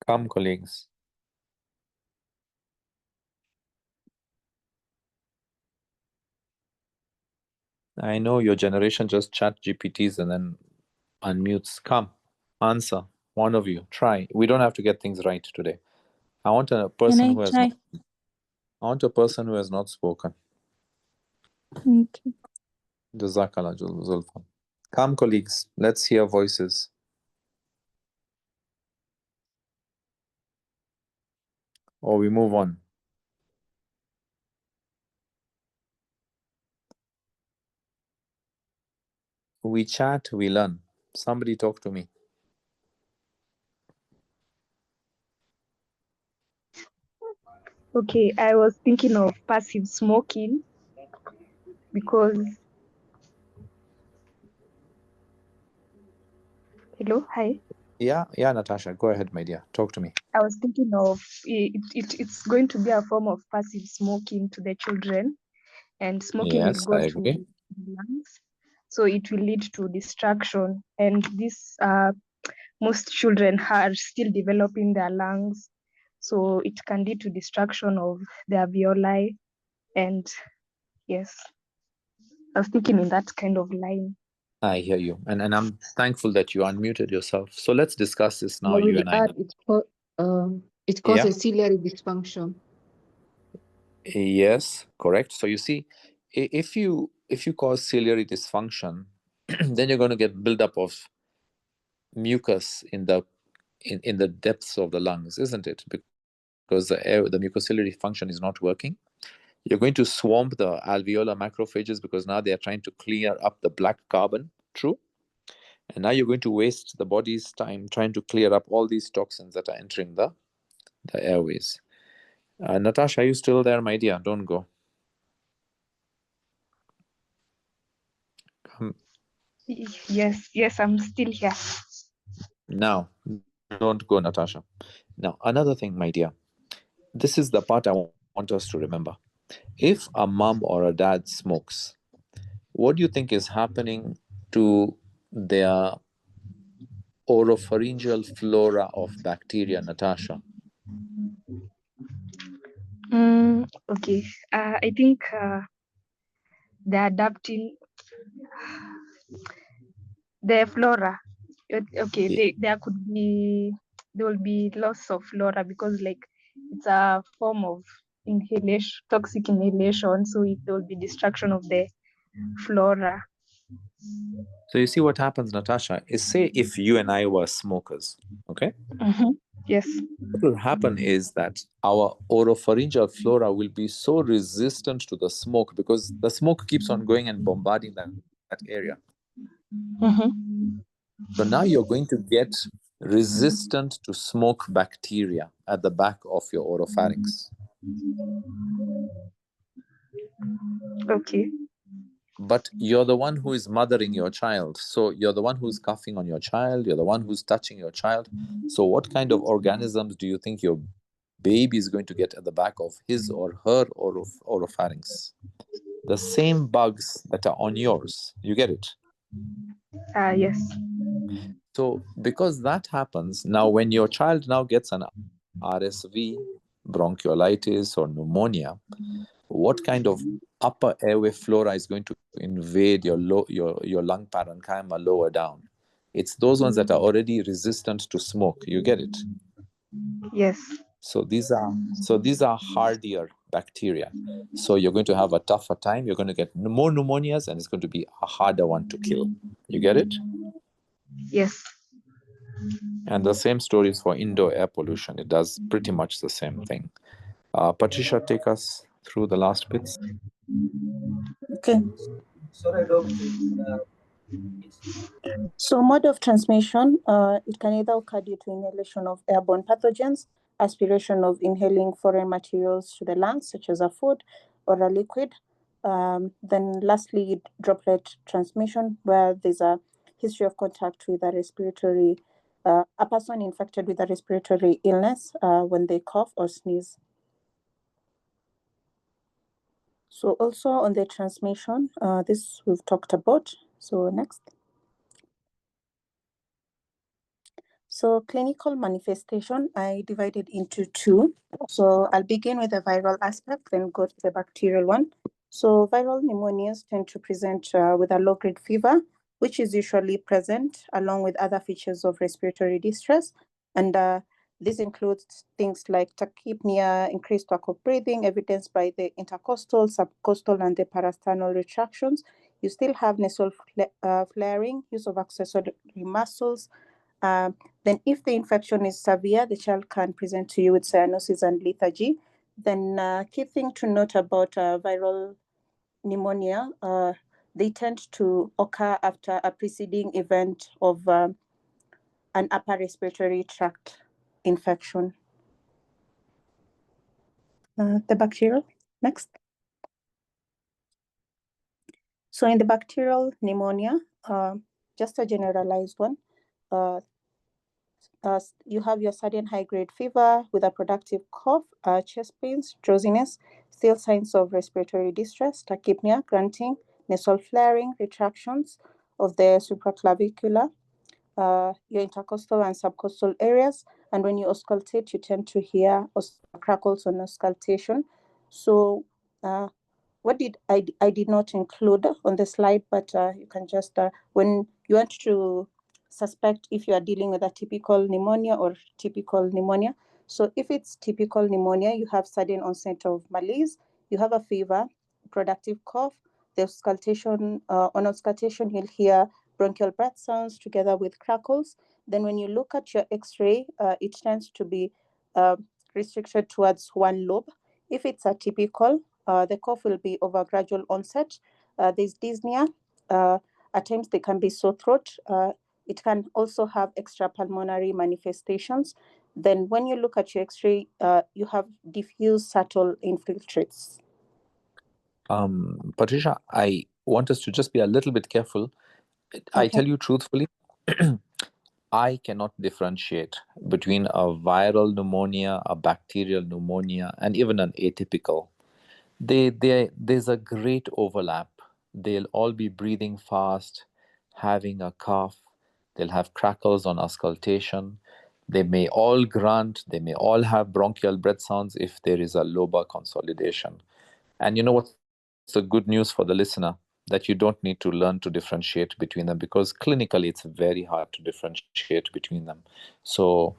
Come, colleagues. I know your generation just chat GPTs and then unmutes. Come, answer. One of you, try. We don't have to get things right today. I want a person who has not, I want a person who has not spoken. Okay. Jazakallah, Zulfan. Come, colleagues, let's hear voices. Or we move on. We chat, we learn. Somebody talk to me. Okay, I was thinking of passive smoking because... Hello, hi. Yeah, Natasha, go ahead, my dear. Talk to me. I was thinking of it's going to be a form of passive smoking to the children, and smoking will Yes, go I to agree. the lungs, so it will lead to distraction. And this most children are still developing their lungs, so it can lead to distraction of their alveoli. And yes, I was thinking in that kind of line. I hear you. And I'm thankful that you unmuted yourself. So let's discuss this now, I you will and I. add it causes ciliary dysfunction. Yes, correct. So you see, if you cause ciliary dysfunction, then you're going to get buildup of mucus in the depths of the lungs, isn't it? Because the mucociliary function is not working. You're going to swamp the alveolar macrophages because now they are trying to clear up the black carbon, true? And now you're going to waste the body's time trying to clear up all these toxins that are entering the airways. Natasha, are you still there, my dear? Don't go. Yes, I'm still here. Now, don't go, Natasha. Now, another thing, my dear. This is the part I want us to remember. If a mom or a dad smokes, what do you think is happening to their oropharyngeal flora of bacteria, Natasha? Okay. I think they're adapting the flora. Okay, there will be loss of flora because like it's a form of inhalation, toxic inhalation, so there will be destruction of the flora. So you see what happens, Natasha, is say if you and I were smokers, okay? Mm-hmm. Yes. What will happen is that our oropharyngeal flora will be so resistant to the smoke because the smoke keeps on going and bombarding that area. Mm-hmm. So now you're going to get resistant to smoke bacteria at the back of your oropharynx. Okay. But you're the one who is mothering your child. So you're the one who's coughing on your child. You're the one who's touching your child. So what kind of organisms do you think your baby is going to get at the back of his or her oropharynx? The same bugs that are on yours. You get it? Yes. So because that happens, now when your child now gets an RSV, bronchiolitis, or pneumonia, what kind of upper airway flora is going to invade your lung parenchyma lower down? It's those ones that are already resistant to smoke. You get it? Yes. So these are hardier bacteria. So you're going to have a tougher time. You're going to get more pneumonias, and it's going to be a harder one to kill. You get it? Yes. And the same story is for indoor air pollution. It does pretty much the same thing. Patricia, take us through the last bits. Okay. So mode of transmission, it can either occur due to inhalation of airborne pathogens, aspiration of inhaling foreign materials to the lungs, such as a food or a liquid. Then lastly, droplet transmission, where there's a history of contact with a person infected with a respiratory illness when they cough or sneeze. So also on the transmission, this we've talked about. So next. So clinical manifestation, I divided into two. So I'll begin with the viral aspect, then go to the bacterial one. So viral pneumonias tend to present with a low-grade fever, which is usually present along with other features of respiratory distress. And this includes things like tachypnea, increased work of breathing, evidenced by the intercostal, subcostal, and the parasternal retractions. You still have nasal flaring, use of accessory muscles. Then if the infection is severe, the child can present to you with cyanosis and lethargy. Then key thing to note about viral pneumonia, they tend to occur after a preceding event of an upper respiratory tract infection. The bacterial, next. So in the bacterial pneumonia, just a generalized one, you have your sudden high-grade fever with a productive cough, chest pains, drowsiness, still signs of respiratory distress, tachypnea, grunting, nasal flaring, retractions of the supraclavicular, your intercostal and subcostal areas. And when you auscultate, you tend to hear crackles on auscultation. So what I did not include on the slide, but you can just, when you want to suspect if you are dealing with a typical pneumonia or typical pneumonia. So if it's typical pneumonia, you have sudden onset of malaise, you have a fever, productive cough, the auscultation, on auscultation, you'll hear bronchial breath sounds together with crackles. Then when you look at your x-ray, it tends to be restricted towards one lobe. If it's atypical, the cough will be of a gradual onset. There's dyspnea. At times they can be sore throat. It can also have extrapulmonary manifestations. Then when you look at your x-ray, you have diffuse subtle infiltrates. Patricia, I want us to just be a little bit careful. Okay. I tell you truthfully, I cannot differentiate between a viral pneumonia, a bacterial pneumonia, and even an atypical. There's a great overlap. They'll all be breathing fast, having a cough. They'll have crackles on auscultation. They may all grunt. They may all have bronchial breath sounds if there is a lobar consolidation. And you know what's the good news for the listener? That you don't need to learn to differentiate between them, because clinically it's very hard to differentiate between them. So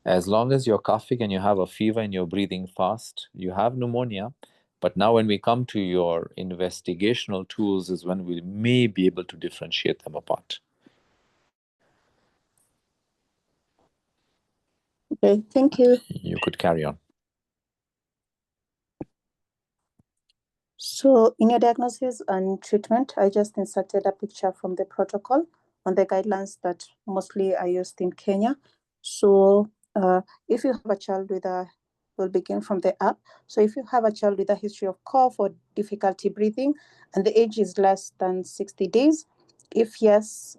as long as you're coughing and you have a fever and you're breathing fast, you have pneumonia. But now when we come to your investigational tools is when we may be able to differentiate them apart. Okay, thank you. You could carry on. So in your diagnosis and treatment, I just inserted a picture from the protocol on the guidelines that mostly are used in Kenya. So if you have a child with we'll begin from the up. So if you have a child with a history of cough or difficulty breathing and the age is less than 60 days, if yes,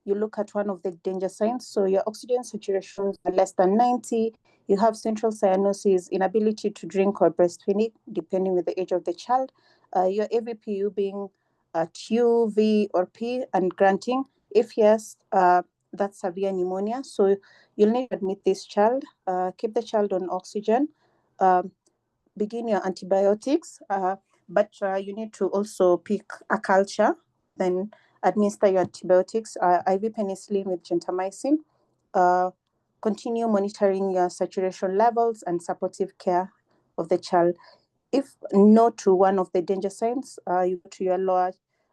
you look at one of the danger signs. So your oxygen saturation are less than 90, you have central cyanosis, inability to drink or breastfeed, depending with the age of the child, your AVPU being at U, V, or P and granting. If yes, that's severe pneumonia. So you'll need to admit this child, keep the child on oxygen, begin your antibiotics, but you need to also pick a culture, then administer your antibiotics, IV penicillin with gentamicin, continue monitoring your saturation levels and supportive care of the child. If no to one of the danger signs, you go to your lower,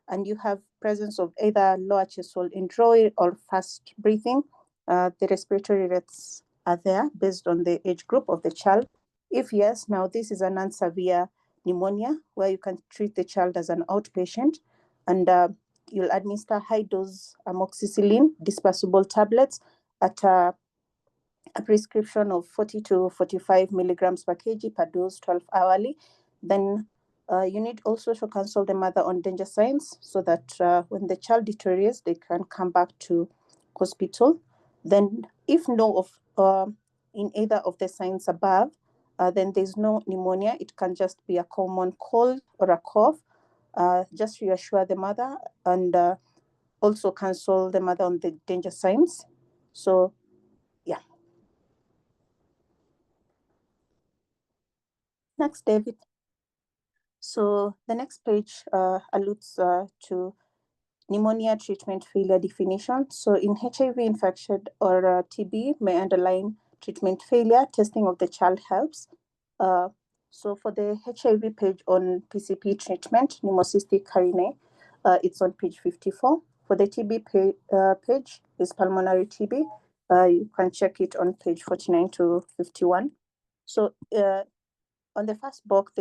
and you have presence of either lower chest wall injury or fast breathing, the respiratory rates are there based on the age group of the child. If yes, now this is a non-severe pneumonia where you can treat the child as an outpatient, and you'll administer high-dose amoxicillin dispersible tablets at a prescription of 40 to 45 milligrams per kg per dose, 12 hourly. Then you need also to consult the mother on danger signs so that when the child deteriorates, they can come back to hospital. Then if no of in either of the signs above, then there's no pneumonia. It can just be a common cold or a cough. Just reassure the mother and also consult the mother on the danger signs. So, yeah. Next, David. So the next page alludes to pneumonia treatment failure definition. So in HIV infection or TB may underline treatment failure, testing of the child helps. So for the HIV page on PCP treatment, pneumocystic carinae, it's on page 54. For the TB page is pulmonary TB. You can check it on page 49 to 51. So on the first box,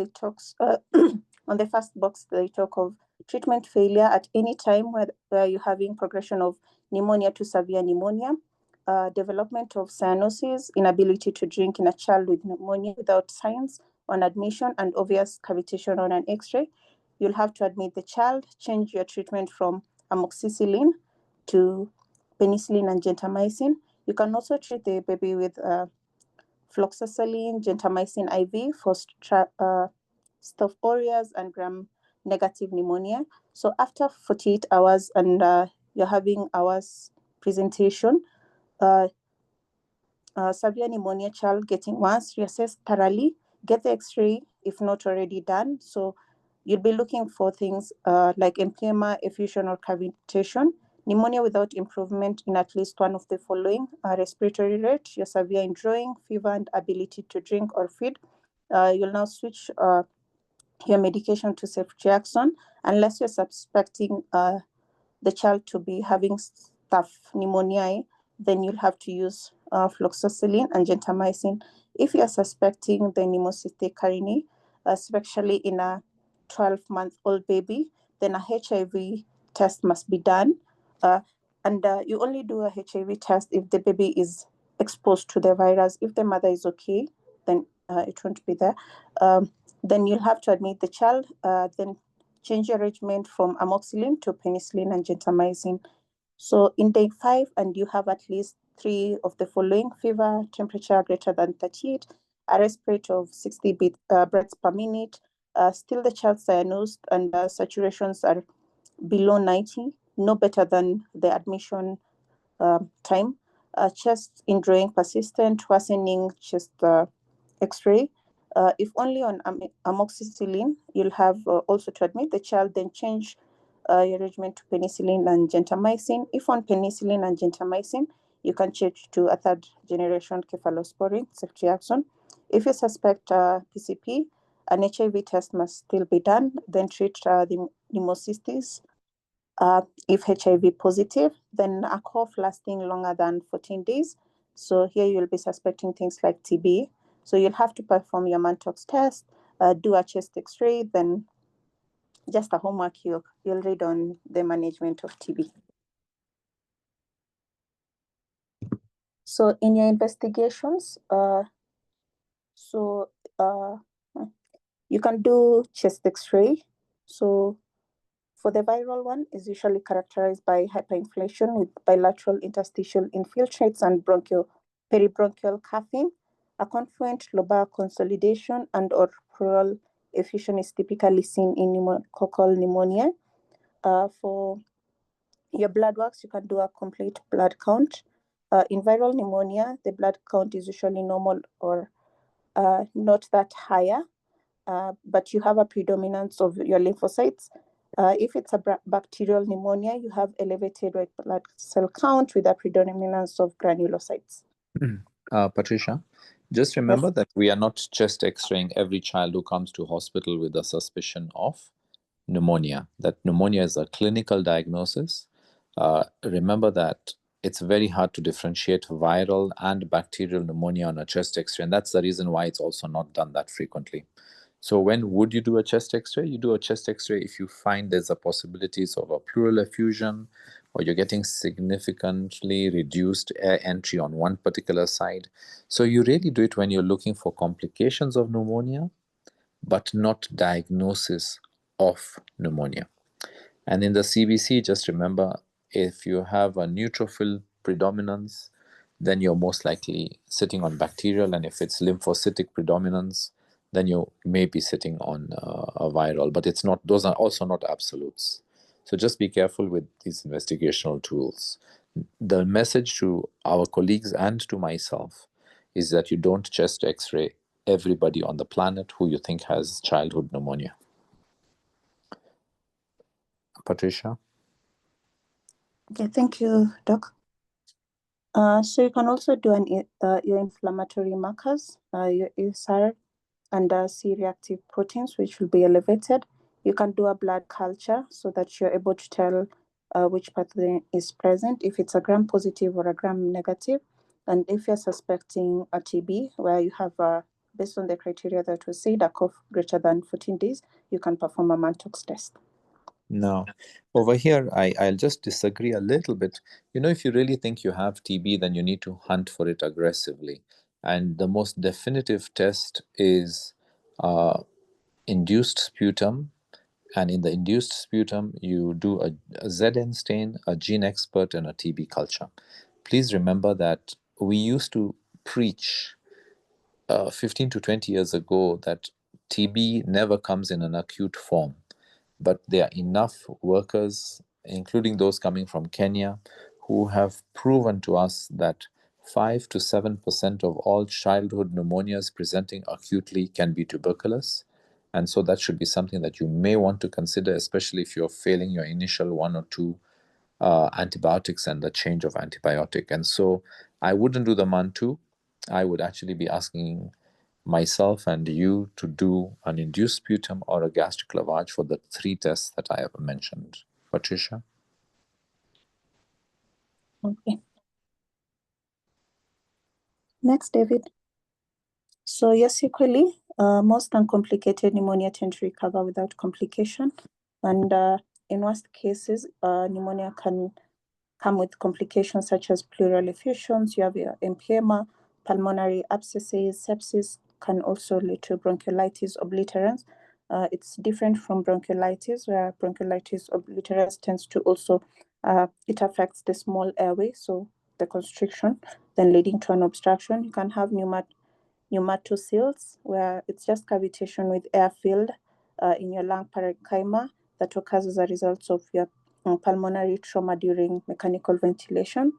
they talk of treatment failure at any time where you're having progression of pneumonia to severe pneumonia, development of cyanosis, inability to drink in a child with pneumonia without signs on admission and obvious cavitation on an X-ray. You'll have to admit the child, change your treatment from amoxicillin to penicillin and gentamicin. You can also treat the baby with fluoxetine, gentamicin IV for Staph aureus and gram-negative pneumonia. So after 48 hours and you're having hours presentation, severe pneumonia child getting once, reassess thoroughly, get the X-ray if not already done. So you'll be looking for things like empyema, effusion, or cavitation. Pneumonia without improvement in at least one of the following: respiratory rate, your severe indrawing, fever, and ability to drink or feed. You'll now switch your medication to ceftriaxone unless you're suspecting the child to be having staph pneumoniae. Then you'll have to use fluoxetine and gentamicin. If you're suspecting the pneumocystic carinae, especially in a 12-month-old baby, then a HIV test must be done. And you only do a HIV test if the baby is exposed to the virus. If the mother is okay, then it won't be there. Then you'll have to admit the child, then change your regimen from amoxicillin to penicillin and gentamicin. So in day 5, and you have at least 3 of the following: fever, temperature greater than 38, a respiratory rate of 60 breaths per minute, still the child cyanosed, and saturations are below 90, no better than the admission time, chest indrawing persistent, worsening chest X-ray. If only on amoxicillin, you'll have also to admit the child, then change your regimen to penicillin and gentamicin. If on penicillin and gentamicin, you can change to a 3rd generation cephalosporin, ceftriaxone. If you suspect PCP, an HIV test must still be done, then treat the pneumocystis. If HIV positive, then a cough lasting longer than 14 days, So here you'll be suspecting things like TB. So you'll have to perform your Mantox test, do a chest X-ray, then just a homework you'll read on the management of TB. So in your investigations, you can do chest X-ray. So for the viral one, is usually characterized by hyperinflation with bilateral interstitial infiltrates and peribronchial coughing. A confluent lobar consolidation and or pleural effusion is typically seen in pneumococcal pneumonia. For your blood works, you can do a complete blood count. In viral pneumonia, the blood count is usually normal or not that higher, but you have a predominance of your lymphocytes. If it's a bacterial pneumonia, you have elevated red blood cell count with a predominance of granulocytes. Patricia, just remember that we are not chest X-raying every child who comes to hospital with a suspicion of pneumonia. That pneumonia is a clinical diagnosis. Remember that it's very hard to differentiate viral and bacterial pneumonia on a chest X-ray, and that's the reason why it's also not done that frequently. So when would you do a chest X-ray? You do a chest X-ray if you find there's a possibilities of a pleural effusion, or you're getting significantly reduced air entry on one particular side. So you really do it when you're looking for complications of pneumonia, but not diagnosis of pneumonia. And in the CBC, just remember, if you have a neutrophil predominance, then you're most likely sitting on bacterial, and if it's lymphocytic predominance, then you may be sitting on a viral, but it's not, those are also not absolutes. So just be careful with these investigational tools. The message to our colleagues and to myself is that you don't chest X-ray everybody on the planet who you think has childhood pneumonia. Patricia? Okay, thank you, Doc. So you can also do your inflammatory markers, your ESR and C-reactive proteins, which will be elevated. You can do a blood culture so that you're able to tell which pathogen is present, if it's a gram-positive or a gram-negative. And if you're suspecting a TB, where you have, based on the criteria that was said, a cough greater than 14 days, you can perform a Mantox test. No. Over here, I'll just disagree a little bit. You know, if you really think you have TB, then you need to hunt for it aggressively. And the most definitive test is induced sputum. And in the induced sputum, you do a ZN stain, a gene expert, and a TB culture. Please remember that we used to preach 15 to 20 years ago that TB never comes in an acute form. But there are enough workers, including those coming from Kenya, who have proven to us that 5 to 7% of all childhood pneumonias presenting acutely can be tuberculous. And so that should be something that you may want to consider, especially if you're failing your initial 1 or 2 antibiotics and the change of antibiotic. And so I wouldn't do the MAN2. I would actually be asking myself and you to do an induced sputum or a gastric lavage for the 3 tests that I have mentioned. Patricia? Okay. Next, David. So yes, equally, most uncomplicated pneumonia tend to recover without complication. And in worst cases, pneumonia can come with complications such as pleural effusions, you have your empyema, pulmonary abscesses, sepsis, can also lead to bronchiolitis obliterans. It's different from bronchiolitis, where bronchiolitis obliterans tends to also, it affects the small airway, so the constriction, then leading to an obstruction. You can have pneumatocysts, where it's just cavitation with air filled in your lung parenchyma that occurs as a result of your pulmonary trauma during mechanical ventilation,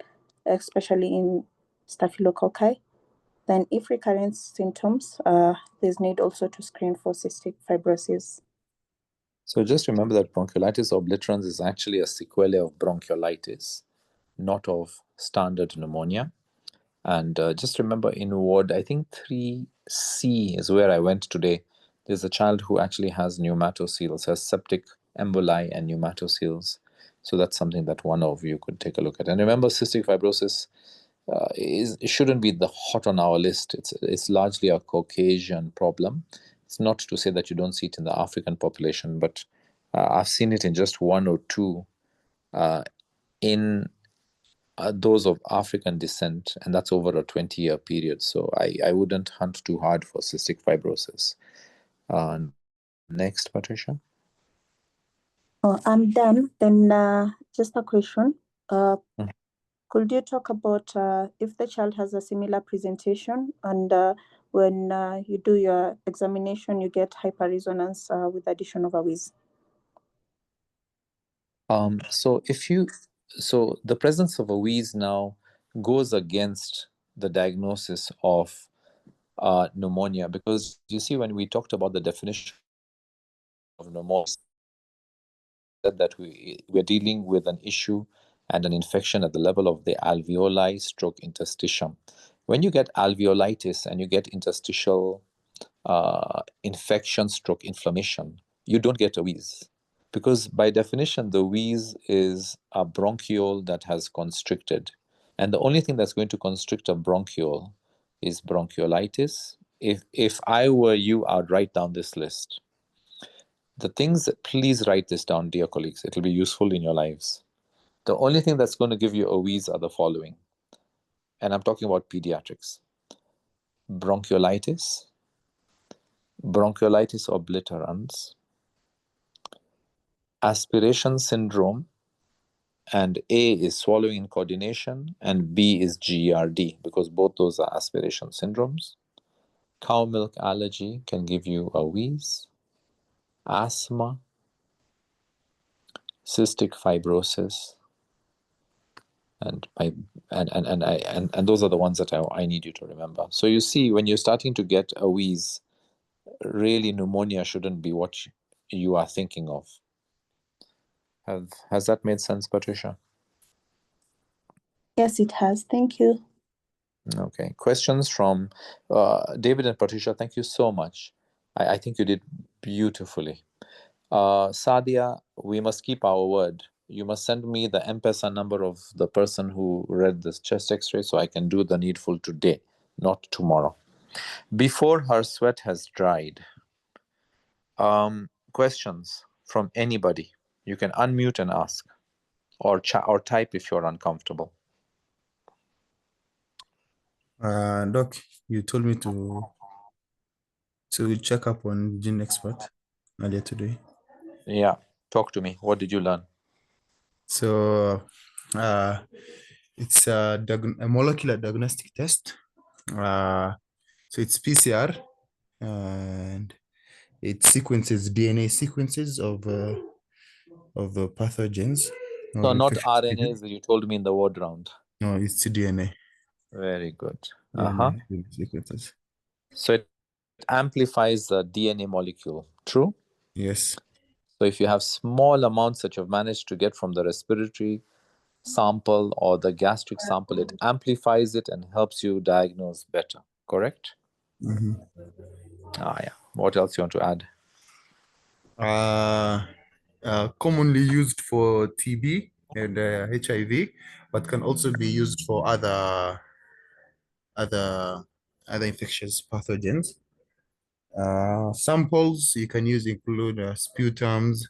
especially in staphylococci. Then if recurrent symptoms, there's need also to screen for cystic fibrosis. So just remember that bronchiolitis obliterans is actually a sequelae of bronchiolitis, not of standard pneumonia. And just remember in ward, I think 3C is where I went today. There's a child who actually has pneumatoceles, has septic emboli and pneumatoceles. So that's something that one of you could take a look at. And remember, cystic fibrosis it shouldn't be the hot on our list. It's largely a Caucasian problem. It's not to say that you don't see it in the African population, but I've seen it in just one or two in those of African descent, and that's over a 20-year period. So I wouldn't hunt too hard for cystic fibrosis. Next, Patricia. Oh, I'm done. Then just a question. Could you talk about if the child has a similar presentation and when you do your examination, you get hyperresonance with addition of a wheeze? So the presence of a wheeze now goes against the diagnosis of pneumonia, because you see, when we talked about the definition of pneumonia, that we're dealing with an issue and an infection at the level of the alveoli stroke interstitium. When you get alveolitis and you get interstitial infection stroke inflammation, you don't get a wheeze, because by definition the wheeze is a bronchiole that has constricted, and the only thing that's going to constrict a bronchiole is bronchiolitis. If I were you, I'd write down this list. The things, please write this down, dear colleagues. It'll be useful in your lives. The only thing that's going to give you a wheeze are the following. And I'm talking about pediatrics. Bronchiolitis, bronchiolitis obliterans, aspiration syndrome, and A is swallowing in coordination, and B is GERD, because both those are aspiration syndromes. Cow milk allergy can give you a wheeze. Asthma, cystic fibrosis, and those are the ones that I need you to remember. So you see, when you're starting to get a wheeze, really pneumonia shouldn't be what you are thinking of. Has that made sense, Patricia? Yes, it has. Thank you. Okay. Questions from David and Patricia. Thank you so much. I think you did beautifully. Sadia, we must keep our word. You must send me the M-Pesa number of the person who read this chest x-ray so I can do the needful today, not tomorrow, before her sweat has dried. Questions from anybody? You can unmute and ask, or type if you're uncomfortable. Doc, you told me to check up on gene expert earlier today. Yeah, talk to me. What did you learn? So it's a molecular diagnostic test. So it's PCR, and it sequences DNA sequences of pathogens. So not RNAs that you told me in the word round. No, it's DNA. Very good. DNA sequences. So it amplifies the DNA molecule, true? Yes. So if you have small amounts that you've managed to get from the respiratory sample or the gastric sample, it amplifies it and helps you diagnose better, correct? Mm-hmm. Yeah. What else you want to add? Commonly used for TB and HIV, but can also be used for other infectious pathogens. Samples you can use include sputums,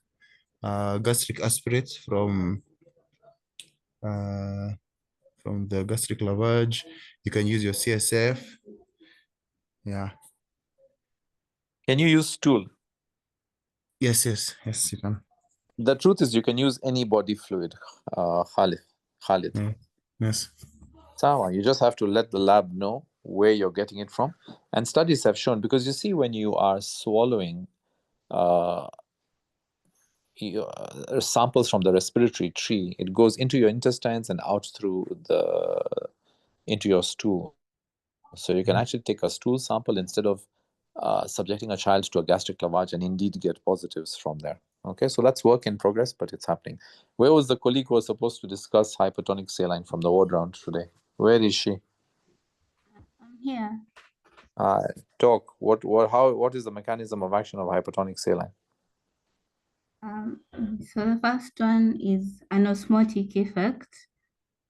gastric aspirates from the gastric lavage. You can use your CSF. Yeah. Can you use stool? Yes, you can. The truth is you can use any body fluid, Khalid. Yes. Sawa, you just have to let the lab know where you're getting it from. And studies have shown, because you see, when you are swallowing samples from the respiratory tree, it goes into your intestines and out into your stool. So you can actually take a stool sample instead of subjecting a child to a gastric lavage and indeed get positives from there. Okay, so that's work in progress, but it's happening. Where was the colleague who was supposed to discuss hypertonic saline from the ward round today? Where is she? I'm here. Talk. What is the mechanism of action of hypertonic saline? So the first one is an osmotic effect.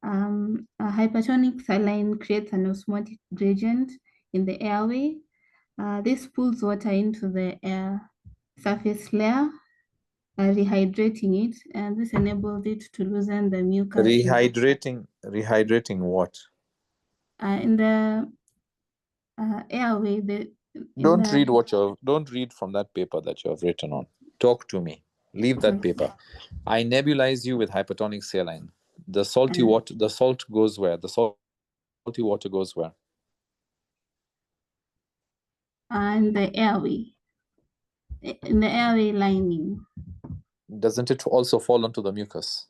A hypertonic saline creates an osmotic gradient in the airway. This pulls water into the air surface layer, rehydrating it, and this enables it to loosen the mucus. Rehydrating what? In the airway, Don't read from that paper that you have written on. Talk to me. Leave that paper. I nebulize you with hypertonic saline. The salty water, the salt goes where? The salty water goes where? In the airway. In the airway lining. Doesn't it also fall onto the mucus?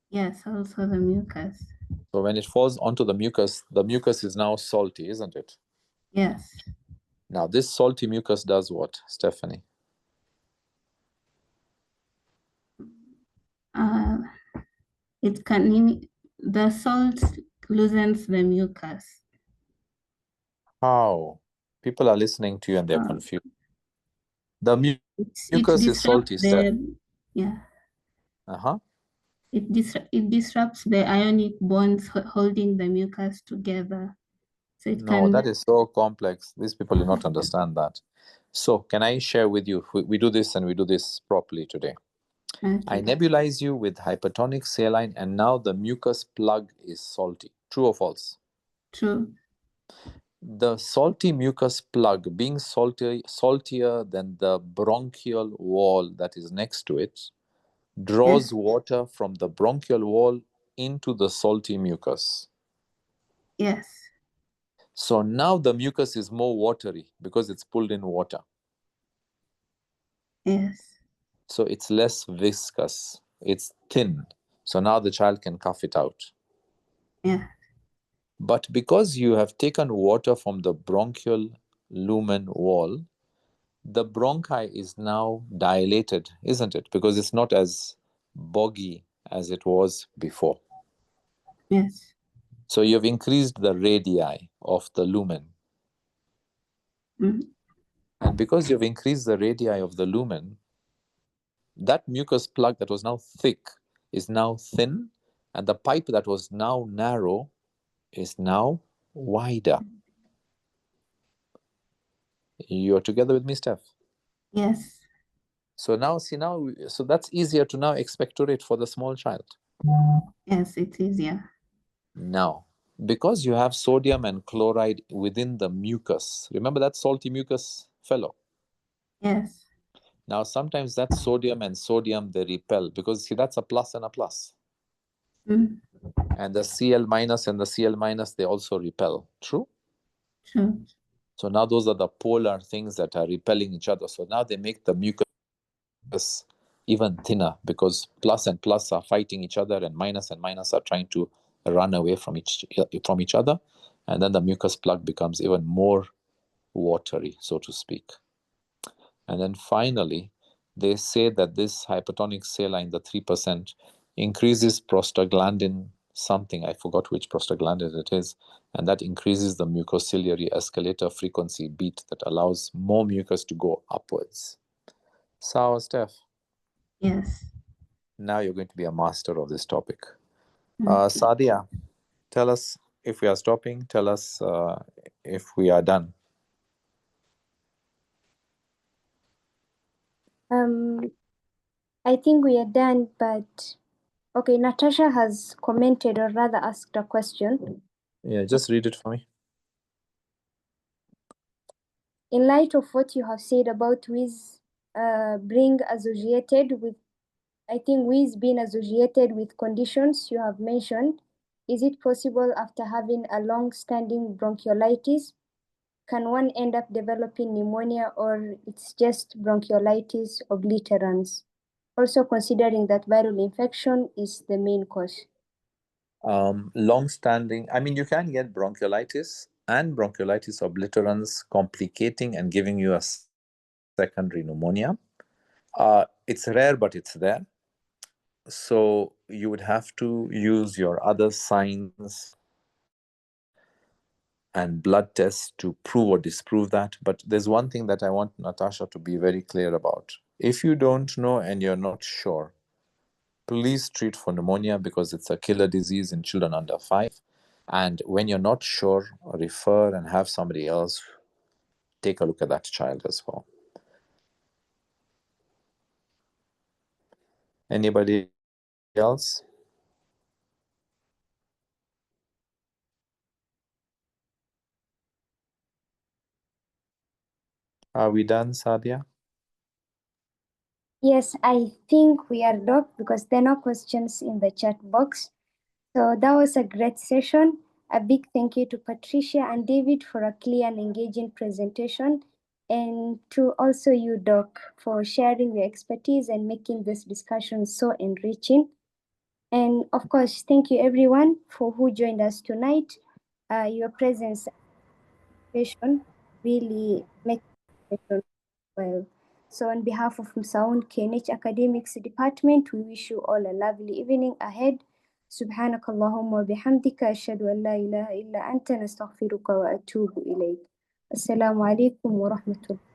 Yes, also the mucus. So when it falls onto the mucus is now salty, isn't it? Yes. Now this salty mucus does what, Stephanie? The salt loosens the mucus. How? People are listening to you and they're confused. The mucus is salty, Steph. Yeah. It disrupts the ionic bonds holding the mucus together. So that is so complex. These people do not understand that. So can I share with you? We do this and we do this properly today. Okay. I nebulize you with hypertonic saline and now the mucus plug is salty. True or false? True. The salty mucus plug being saltier than the bronchial wall that is next to it draws water from the bronchial wall into the salty mucus. Yes. So now the mucus is more watery because it's pulled in water. Yes. So it's less viscous. It's thin. So now the child can cough it out. Yeah. But because you have taken water from the bronchial lumen wall, the bronchi is now dilated, isn't it? Because it's not as boggy as it was before. Yes. So you've increased the radii of the lumen. Mm-hmm. And because you've increased the radii of the lumen, that mucus plug that was now thick is now thin, and the pipe that was now narrow is now wider. You're together with me, Steph? Yes. So now, so that's easier to now expectorate for the small child. Yes, it's easier. Now, because you have sodium and chloride within the mucus, remember that salty mucus fellow? Yes. Now, sometimes that sodium and sodium, they repel because, see, that's a plus and a plus. Mm. And the Cl minus and the Cl minus, they also repel. True? True. So now those are the polar things that are repelling each other. So now they make the mucus even thinner because plus and plus are fighting each other and minus are trying to run away from each other. And then the mucus plug becomes even more watery, so to speak. And then finally, they say that this hypertonic saline, the 3%, increases prostaglandin something. I forgot which prostaglandin it is. And that increases the mucociliary escalator frequency beat that allows more mucus to go upwards. So, Steph? Yes. Now you're going to be a master of this topic. Sadia, tell us if we are stopping. Tell us if we are done. I think we are done, but okay, Natasha has commented or rather asked a question. Yeah, just read it for me. In light of what you have said about wheeze being associated with, I think wheeze being associated with conditions you have mentioned, is it possible after having a long-standing bronchiolitis, can one end up developing pneumonia or it's just bronchiolitis obliterans? Also considering that viral infection is the main cause. Long-standing, I mean, you can get bronchiolitis and bronchiolitis obliterans complicating and giving you a secondary pneumonia. It's rare, but it's there. So you would have to use your other signs and blood tests to prove or disprove that. But there's one thing that I want Natasha to be very clear about. If you don't know and you're not sure, Please treat for pneumonia because it's a killer disease in children under 5. And when you're not sure, refer and have somebody else take a look at that child as well. Anybody else? Are we done, Sadia? Yes, I think we are done because there are no questions in the chat box. So that was a great session. A big thank you to Patricia and David for a clear and engaging presentation, and to also you, Doc, for sharing your expertise and making this discussion so enriching. And of course, thank you everyone for who joined us tonight. Your presence really makes the session well. So on behalf of MSAUN-KNH Academics Department, we wish you all a lovely evening ahead. سبحانك اللهم وبحمدك أشهد أن لا إله إلا أنت نستغفرك وأتوب إليك. السلام عليكم ورحمة الله.